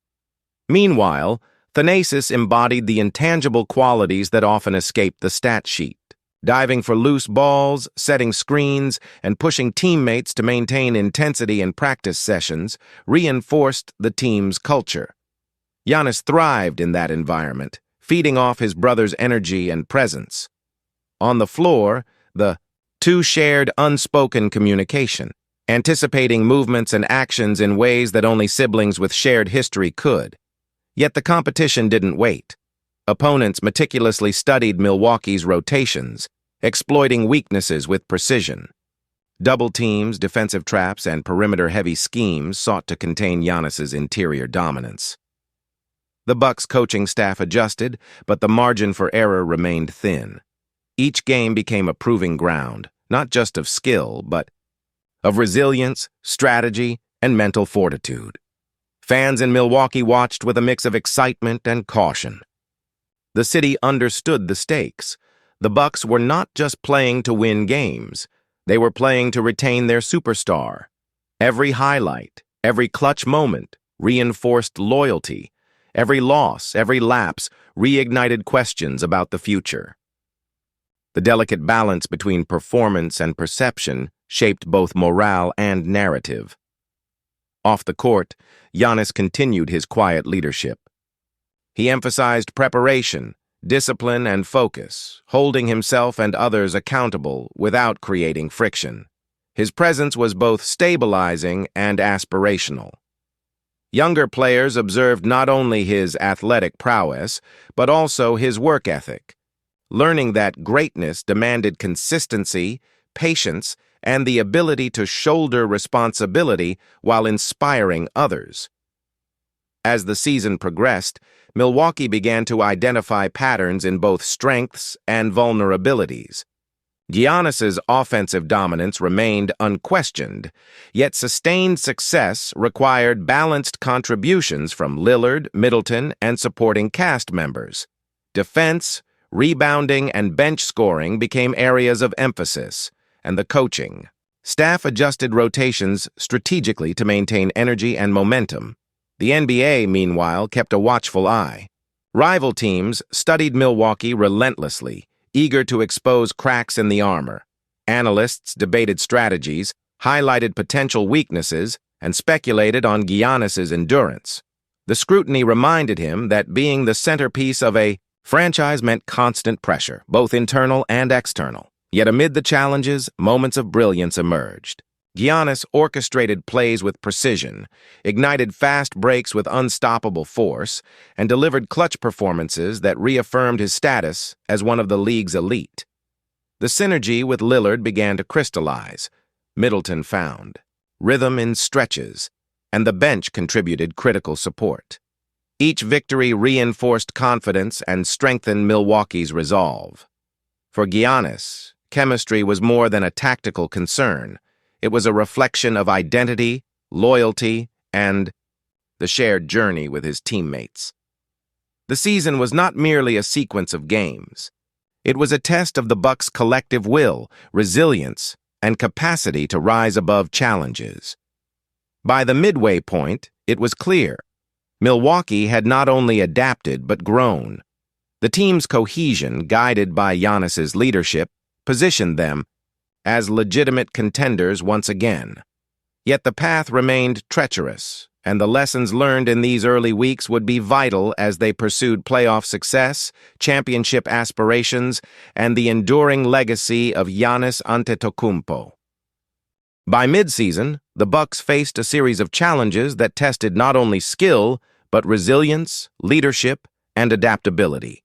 Meanwhile, Thanasis embodied the intangible qualities that often escape the stat sheet. Diving for loose balls, setting screens, and pushing teammates to maintain intensity in practice sessions reinforced the team's culture. Giannis thrived in that environment, feeding off his brother's energy and presence. On the floor, the two shared unspoken communication, anticipating movements and actions in ways that only siblings with shared history could. Yet the competition didn't wait. Opponents meticulously studied Milwaukee's rotations, exploiting weaknesses with precision. Double teams, defensive traps, and perimeter-heavy schemes sought to contain Giannis's interior dominance. The Bucks' coaching staff adjusted, but the margin for error remained thin. Each game became a proving ground, not just of skill, but of resilience, strategy, and mental fortitude. Fans in Milwaukee watched with a mix of excitement and caution. The city understood the stakes. The Bucks were not just playing to win games. They were playing to retain their superstar. Every highlight, every clutch moment reinforced loyalty. Every loss, every lapse reignited questions about the future. The delicate balance between performance and perception shaped both morale and narrative. Off the court, Giannis continued his quiet leadership. He emphasized preparation, discipline, and focus, holding himself and others accountable without creating friction. His presence was both stabilizing and aspirational. Younger players observed not only his athletic prowess, but also his work ethic, learning that greatness demanded consistency, patience, and the ability to shoulder responsibility while inspiring others. As the season progressed, Milwaukee began to identify patterns in both strengths and vulnerabilities. Giannis's offensive dominance remained unquestioned, yet sustained success required balanced contributions from Lillard, Middleton, and supporting cast members. Defense, rebounding, and bench scoring became areas of emphasis, and the coaching staff adjusted rotations strategically to maintain energy and momentum. The NBA, meanwhile, kept a watchful eye. Rival teams studied Milwaukee relentlessly, eager to expose cracks in the armor. Analysts debated strategies, highlighted potential weaknesses, and speculated on Giannis's endurance. The scrutiny reminded him that being the centerpiece of a franchise meant constant pressure, both internal and external. Yet amid the challenges, moments of brilliance emerged. Giannis orchestrated plays with precision, ignited fast breaks with unstoppable force, and delivered clutch performances that reaffirmed his status as one of the league's elite. The synergy with Lillard began to crystallize. Middleton found rhythm in stretches, and the bench contributed critical support. Each victory reinforced confidence and strengthened Milwaukee's resolve. For Giannis, chemistry was more than a tactical concern. It was a reflection of identity, loyalty, and the shared journey with his teammates. The season was not merely a sequence of games. It was a test of the Bucks' collective will, resilience, and capacity to rise above challenges. By the midway point, it was clear. Milwaukee had not only adapted but grown. The team's cohesion, guided by Giannis's leadership, positioned them as legitimate contenders once again. Yet the path remained treacherous, and the lessons learned in these early weeks would be vital as they pursued playoff success, championship aspirations, and the enduring legacy of Giannis Antetokounmpo. By midseason, the Bucks faced a series of challenges that tested not only skill, but resilience, leadership, and adaptability.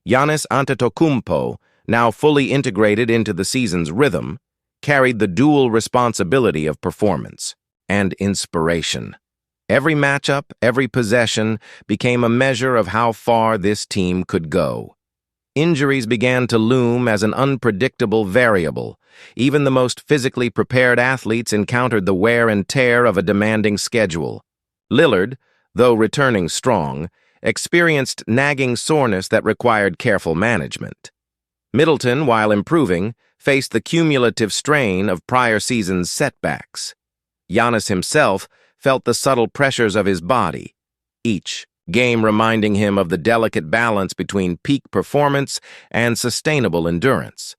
Giannis Antetokounmpo, now fully integrated into the season's rhythm, carried the dual responsibility of performance and inspiration. Every matchup, every possession became a measure of how far this team could go. Injuries began to loom as an unpredictable variable. Even the most physically prepared athletes encountered the wear and tear of a demanding schedule. Lillard, though returning strong, experienced nagging soreness that required careful management. Middleton, while improving, faced the cumulative strain of prior season's setbacks. Giannis himself felt the subtle pressures of his body, each game reminding him of the delicate balance between peak performance and sustainable endurance.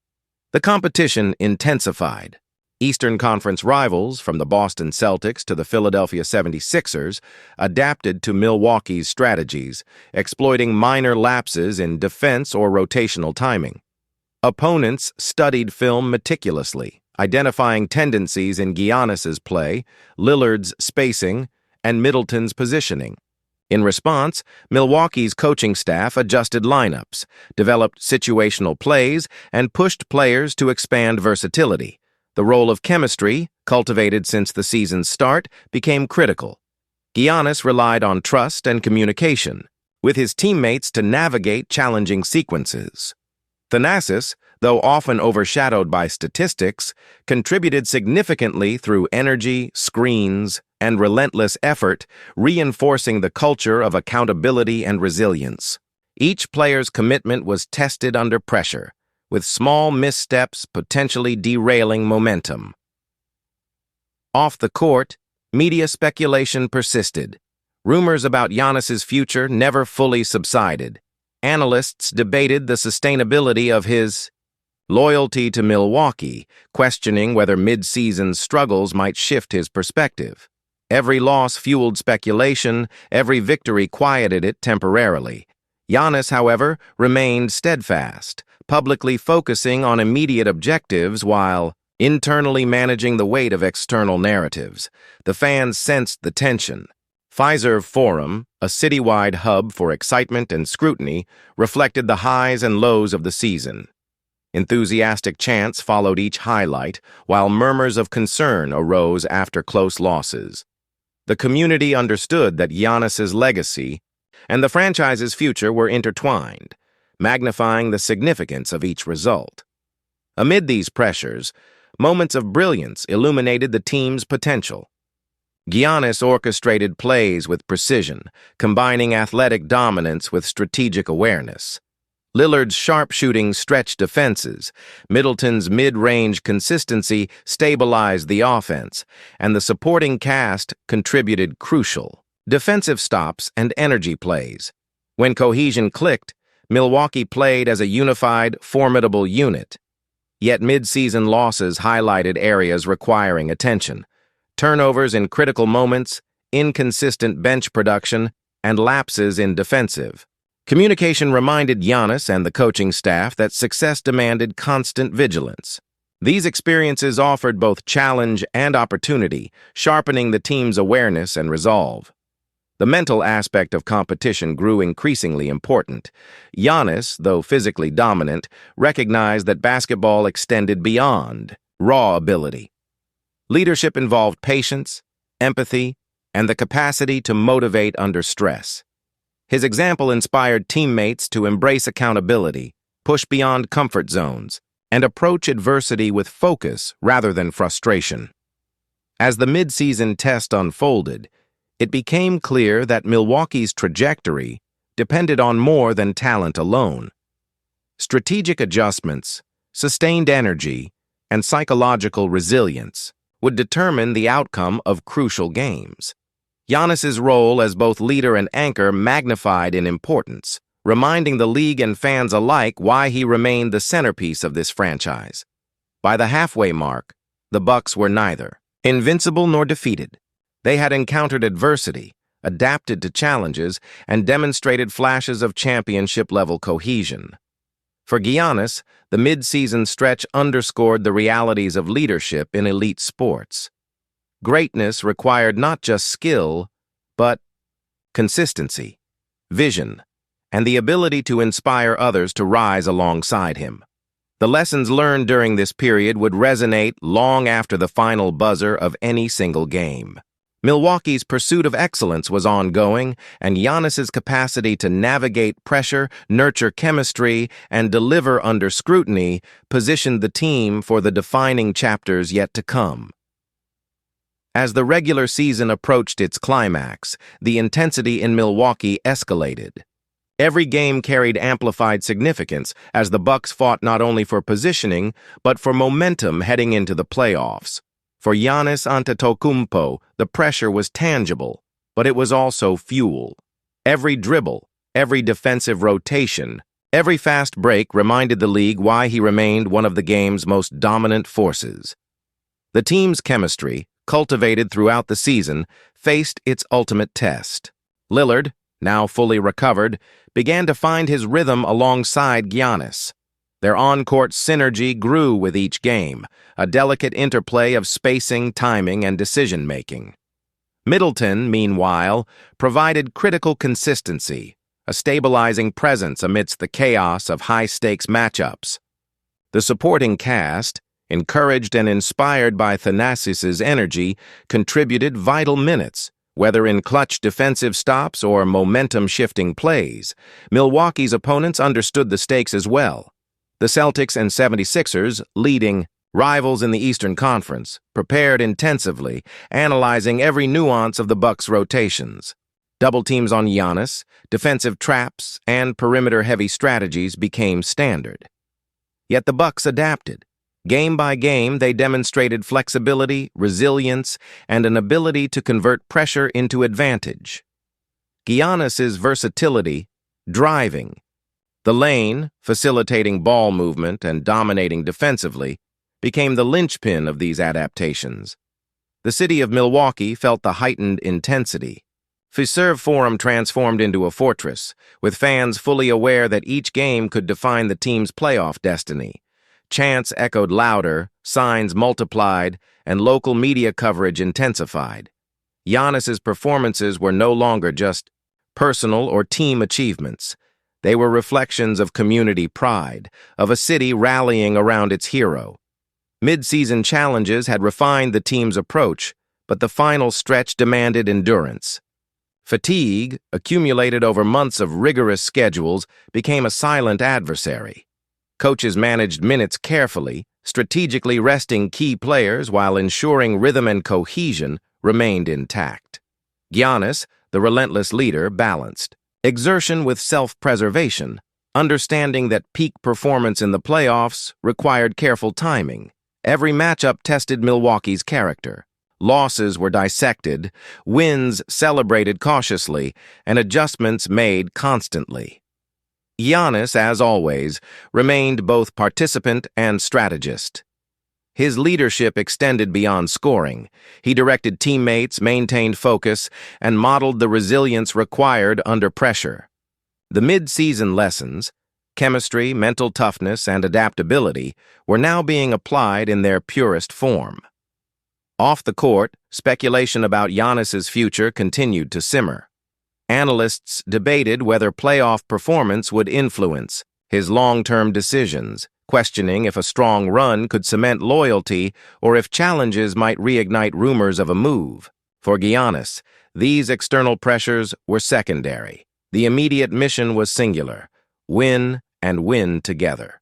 The competition intensified. Eastern Conference rivals, from the Boston Celtics to the Philadelphia 76ers, adapted to Milwaukee's strategies, exploiting minor lapses in defense or rotational timing. Opponents studied film meticulously, identifying tendencies in Giannis's play, Lillard's spacing, and Middleton's positioning. In response, Milwaukee's coaching staff adjusted lineups, developed situational plays, and pushed players to expand versatility. The role of chemistry, cultivated since the season's start, became critical. Giannis relied on trust and communication, with his teammates to navigate challenging sequences. Thanasis, though often overshadowed by statistics, contributed significantly through energy, screens, and relentless effort, reinforcing the culture of accountability and resilience. Each player's commitment was tested under pressure, with small missteps potentially derailing momentum. Off the court, media speculation persisted. Rumors about Giannis's future never fully subsided. Analysts debated the sustainability of his loyalty to Milwaukee, questioning whether mid-season struggles might shift his perspective. Every loss fueled speculation, every victory quieted it temporarily. Giannis, however, remained steadfast, publicly focusing on immediate objectives while internally managing the weight of external narratives. The fans sensed the tension. Fiserv Forum, a citywide hub for excitement and scrutiny, reflected the highs and lows of the season. Enthusiastic chants followed each highlight, while murmurs of concern arose after close losses. The community understood that Giannis's legacy and the franchise's future were intertwined, magnifying the significance of each result. Amid these pressures, moments of brilliance illuminated the team's potential. Giannis orchestrated plays with precision, combining athletic dominance with strategic awareness. Lillard's sharpshooting stretched defenses, Middleton's mid-range consistency stabilized the offense, and the supporting cast contributed crucial defensive stops and energy plays. When cohesion clicked, Milwaukee played as a unified, formidable unit. Yet mid-season losses highlighted areas requiring attention. Turnovers in critical moments, inconsistent bench production, and lapses in defensive. Communication reminded Giannis and the coaching staff that success demanded constant vigilance. These experiences offered both challenge and opportunity, sharpening the team's awareness and resolve. The mental aspect of competition grew increasingly important. Giannis, though physically dominant, recognized that basketball extended beyond raw ability. Leadership involved patience, empathy, and the capacity to motivate under stress. His example inspired teammates to embrace accountability, push beyond comfort zones, and approach adversity with focus rather than frustration. As the mid-season test unfolded, it became clear that Milwaukee's trajectory depended on more than talent alone. Strategic adjustments, sustained energy, and psychological resilience would determine the outcome of crucial games. Giannis's role as both leader and anchor magnified in importance, reminding the league and fans alike why he remained the centerpiece of this franchise. By the halfway mark, the Bucks were neither invincible nor defeated. They had encountered adversity, adapted to challenges, and demonstrated flashes of championship-level cohesion. For Giannis, the mid-season stretch underscored the realities of leadership in elite sports. Greatness required not just skill, but consistency, vision, and the ability to inspire others to rise alongside him. The lessons learned during this period would resonate long after the final buzzer of any single game. Milwaukee's pursuit of excellence was ongoing, and Giannis's capacity to navigate pressure, nurture chemistry, and deliver under scrutiny positioned the team for the defining chapters yet to come. As the regular season approached its climax, the intensity in Milwaukee escalated. Every game carried amplified significance as the Bucks fought not only for positioning, but for momentum heading into the playoffs. For Giannis Antetokounmpo, the pressure was tangible, but it was also fuel. Every dribble, every defensive rotation, every fast break reminded the league why he remained one of the game's most dominant forces. The team's chemistry, cultivated throughout the season, faced its ultimate test. Lillard, now fully recovered, began to find his rhythm alongside Giannis. Their on-court synergy grew with each game, a delicate interplay of spacing, timing, and decision-making. Middleton, meanwhile, provided critical consistency, a stabilizing presence amidst the chaos of high-stakes matchups. The supporting cast, encouraged and inspired by Thanasis's energy, contributed vital minutes, whether in clutch defensive stops or momentum-shifting plays. Milwaukee's opponents understood the stakes as well. The Celtics and 76ers, leading rivals in the Eastern Conference, prepared intensively, analyzing every nuance of the Bucks' rotations. Double teams on Giannis, defensive traps, and perimeter-heavy strategies became standard. Yet the Bucks adapted. Game by game, they demonstrated flexibility, resilience, and an ability to convert pressure into advantage. Giannis's versatility, driving the lane, facilitating ball movement and dominating defensively, became the linchpin of these adaptations. The city of Milwaukee felt the heightened intensity. Fiserv Forum transformed into a fortress, with fans fully aware that each game could define the team's playoff destiny. Chants echoed louder, signs multiplied, and local media coverage intensified. Giannis's performances were no longer just personal or team achievements. They were reflections of community pride, of a city rallying around its hero. Mid-season challenges had refined the team's approach, but the final stretch demanded endurance. Fatigue, accumulated over months of rigorous schedules, became a silent adversary. Coaches managed minutes carefully, strategically resting key players while ensuring rhythm and cohesion remained intact. Giannis, the relentless leader, balanced exertion with self-preservation, understanding that peak performance in the playoffs required careful timing. Every matchup tested Milwaukee's character. Losses were dissected, wins celebrated cautiously, and adjustments made constantly. Giannis, as always, remained both participant and strategist. His leadership extended beyond scoring. He directed teammates, maintained focus, and modeled the resilience required under pressure. The mid-season lessons, chemistry, mental toughness, and adaptability, were now being applied in their purest form. Off the court, speculation about Giannis's future continued to simmer. Analysts debated whether playoff performance would influence his long-term decisions, questioning if a strong run could cement loyalty or if challenges might reignite rumors of a move. For Giannis, these external pressures were secondary. The immediate mission was singular: win and win together.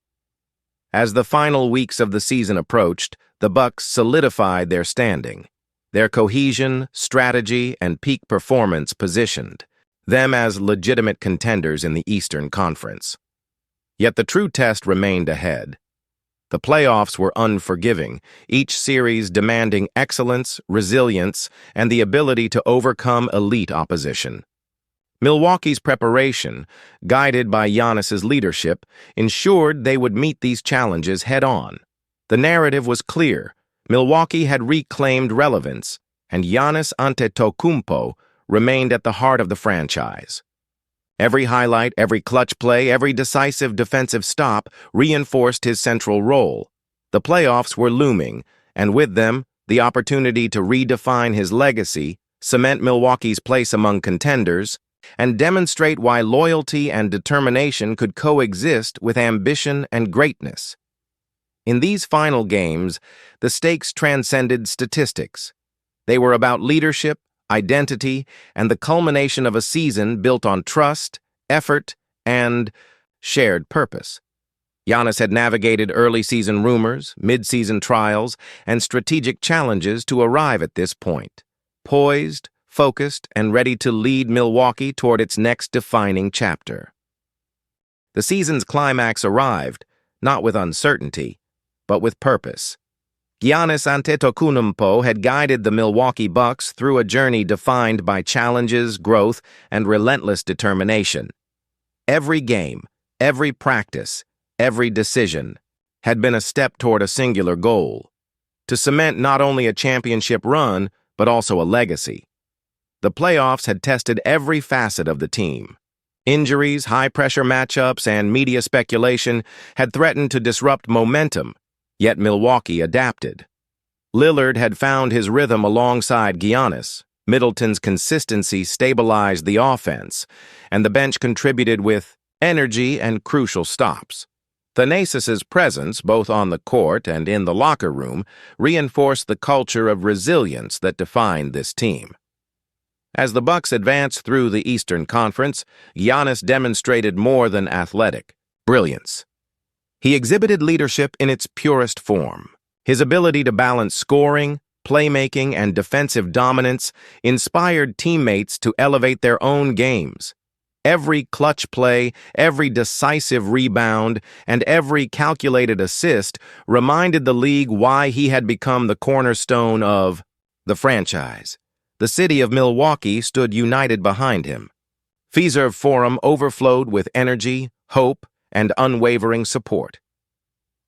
As the final weeks of the season approached, the Bucks solidified their standing. Their cohesion, strategy, and peak performance positioned them as legitimate contenders in the Eastern Conference. Yet the true test remained ahead. The playoffs were unforgiving, each series demanding excellence, resilience, and the ability to overcome elite opposition. Milwaukee's preparation, guided by Giannis's leadership, ensured they would meet these challenges head-on. The narrative was clear. Milwaukee had reclaimed relevance, and Giannis Antetokounmpo remained at the heart of the franchise. Every highlight, every clutch play, every decisive defensive stop reinforced his central role. The playoffs were looming, and with them, the opportunity to redefine his legacy, cement Milwaukee's place among contenders, and demonstrate why loyalty and determination could coexist with ambition and greatness. In these final games, the stakes transcended statistics. They were about leadership, identity, and the culmination of a season built on trust, effort, and shared purpose. Giannis had navigated early season rumors, mid-season trials, and strategic challenges to arrive at this point, poised, focused, and ready to lead Milwaukee toward its next defining chapter. The season's climax arrived, not with uncertainty, but with purpose. Giannis Antetokounmpo had guided the Milwaukee Bucks through a journey defined by challenges, growth, and relentless determination. Every game, every practice, every decision had been a step toward a singular goal: to cement not only a championship run, but also a legacy. The playoffs had tested every facet of the team. Injuries, high-pressure matchups, and media speculation had threatened to disrupt momentum, yet Milwaukee adapted. Lillard had found his rhythm alongside Giannis. Middleton's consistency stabilized the offense, and the bench contributed with energy and crucial stops. Thanasis's presence, both on the court and in the locker room, reinforced the culture of resilience that defined this team. As the Bucks advanced through the Eastern Conference, Giannis demonstrated more than athletic brilliance. He exhibited leadership in its purest form. His ability to balance scoring, playmaking, and defensive dominance inspired teammates to elevate their own games. Every clutch play, every decisive rebound, and every calculated assist reminded the league why he had become the cornerstone of the franchise. The city of Milwaukee stood united behind him. Fiserv Forum overflowed with energy, hope, and unwavering support.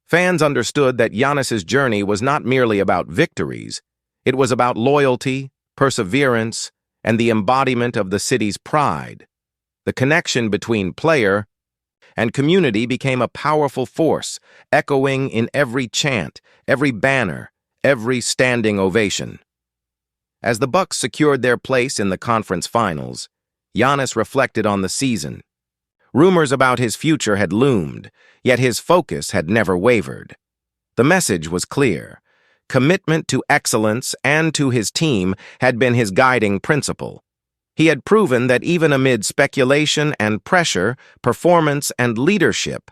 Fans understood that Giannis's journey was not merely about victories. It was about loyalty, perseverance, and the embodiment of the city's pride. The connection between player and community became a powerful force, echoing in every chant, every banner, every standing ovation. As the Bucks secured their place in the conference finals, Giannis reflected on the season. Rumors about his future had loomed, yet his focus had never wavered. The message was clear. Commitment to excellence and to his team had been his guiding principle. He had proven that even amid speculation and pressure, performance and leadership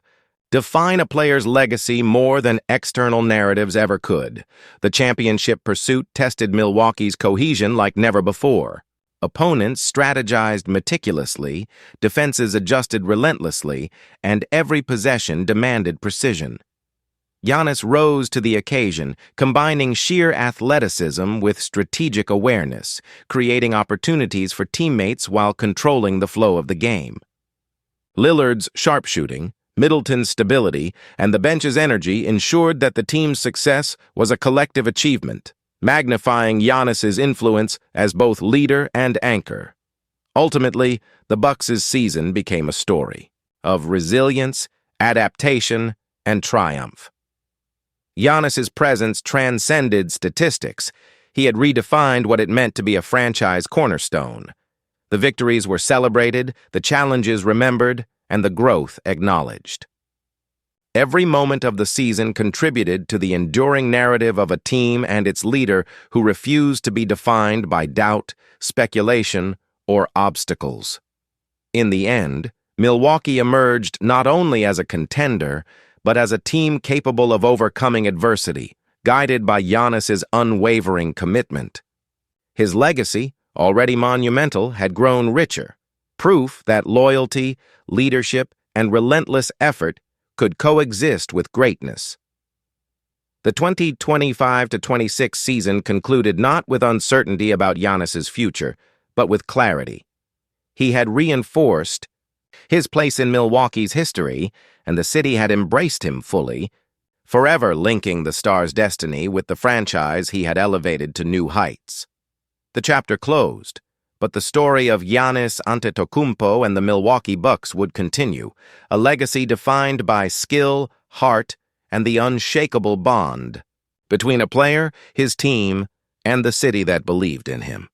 define a player's legacy more than external narratives ever could. The championship pursuit tested Milwaukee's cohesion like never before. Opponents strategized meticulously, defenses adjusted relentlessly, and every possession demanded precision. Giannis rose to the occasion, combining sheer athleticism with strategic awareness, creating opportunities for teammates while controlling the flow of the game. Lillard's sharpshooting, Middleton's stability, and the bench's energy ensured that the team's success was a collective achievement, magnifying Giannis's influence as both leader and anchor. Ultimately, the Bucks' season became a story of resilience, adaptation, and triumph. Giannis's presence transcended statistics. He had redefined what it meant to be a franchise cornerstone. The victories were celebrated, the challenges remembered, and the growth acknowledged. Every moment of the season contributed to the enduring narrative of a team and its leader who refused to be defined by doubt, speculation, or obstacles. In the end, Milwaukee emerged not only as a contender, but as a team capable of overcoming adversity, guided by Giannis's unwavering commitment. His legacy, already monumental, had grown richer, proof that loyalty, leadership, and relentless effort could coexist with greatness. The 2025-26 season concluded not with uncertainty about Giannis's future, but with clarity. He had reinforced his place in Milwaukee's history, and the city had embraced him fully, forever linking the star's destiny with the franchise he had elevated to new heights. The chapter closed, but the story of Giannis Antetokounmpo and the Milwaukee Bucks would continue, a legacy defined by skill, heart, and the unshakable bond between a player, his team, and the city that believed in him.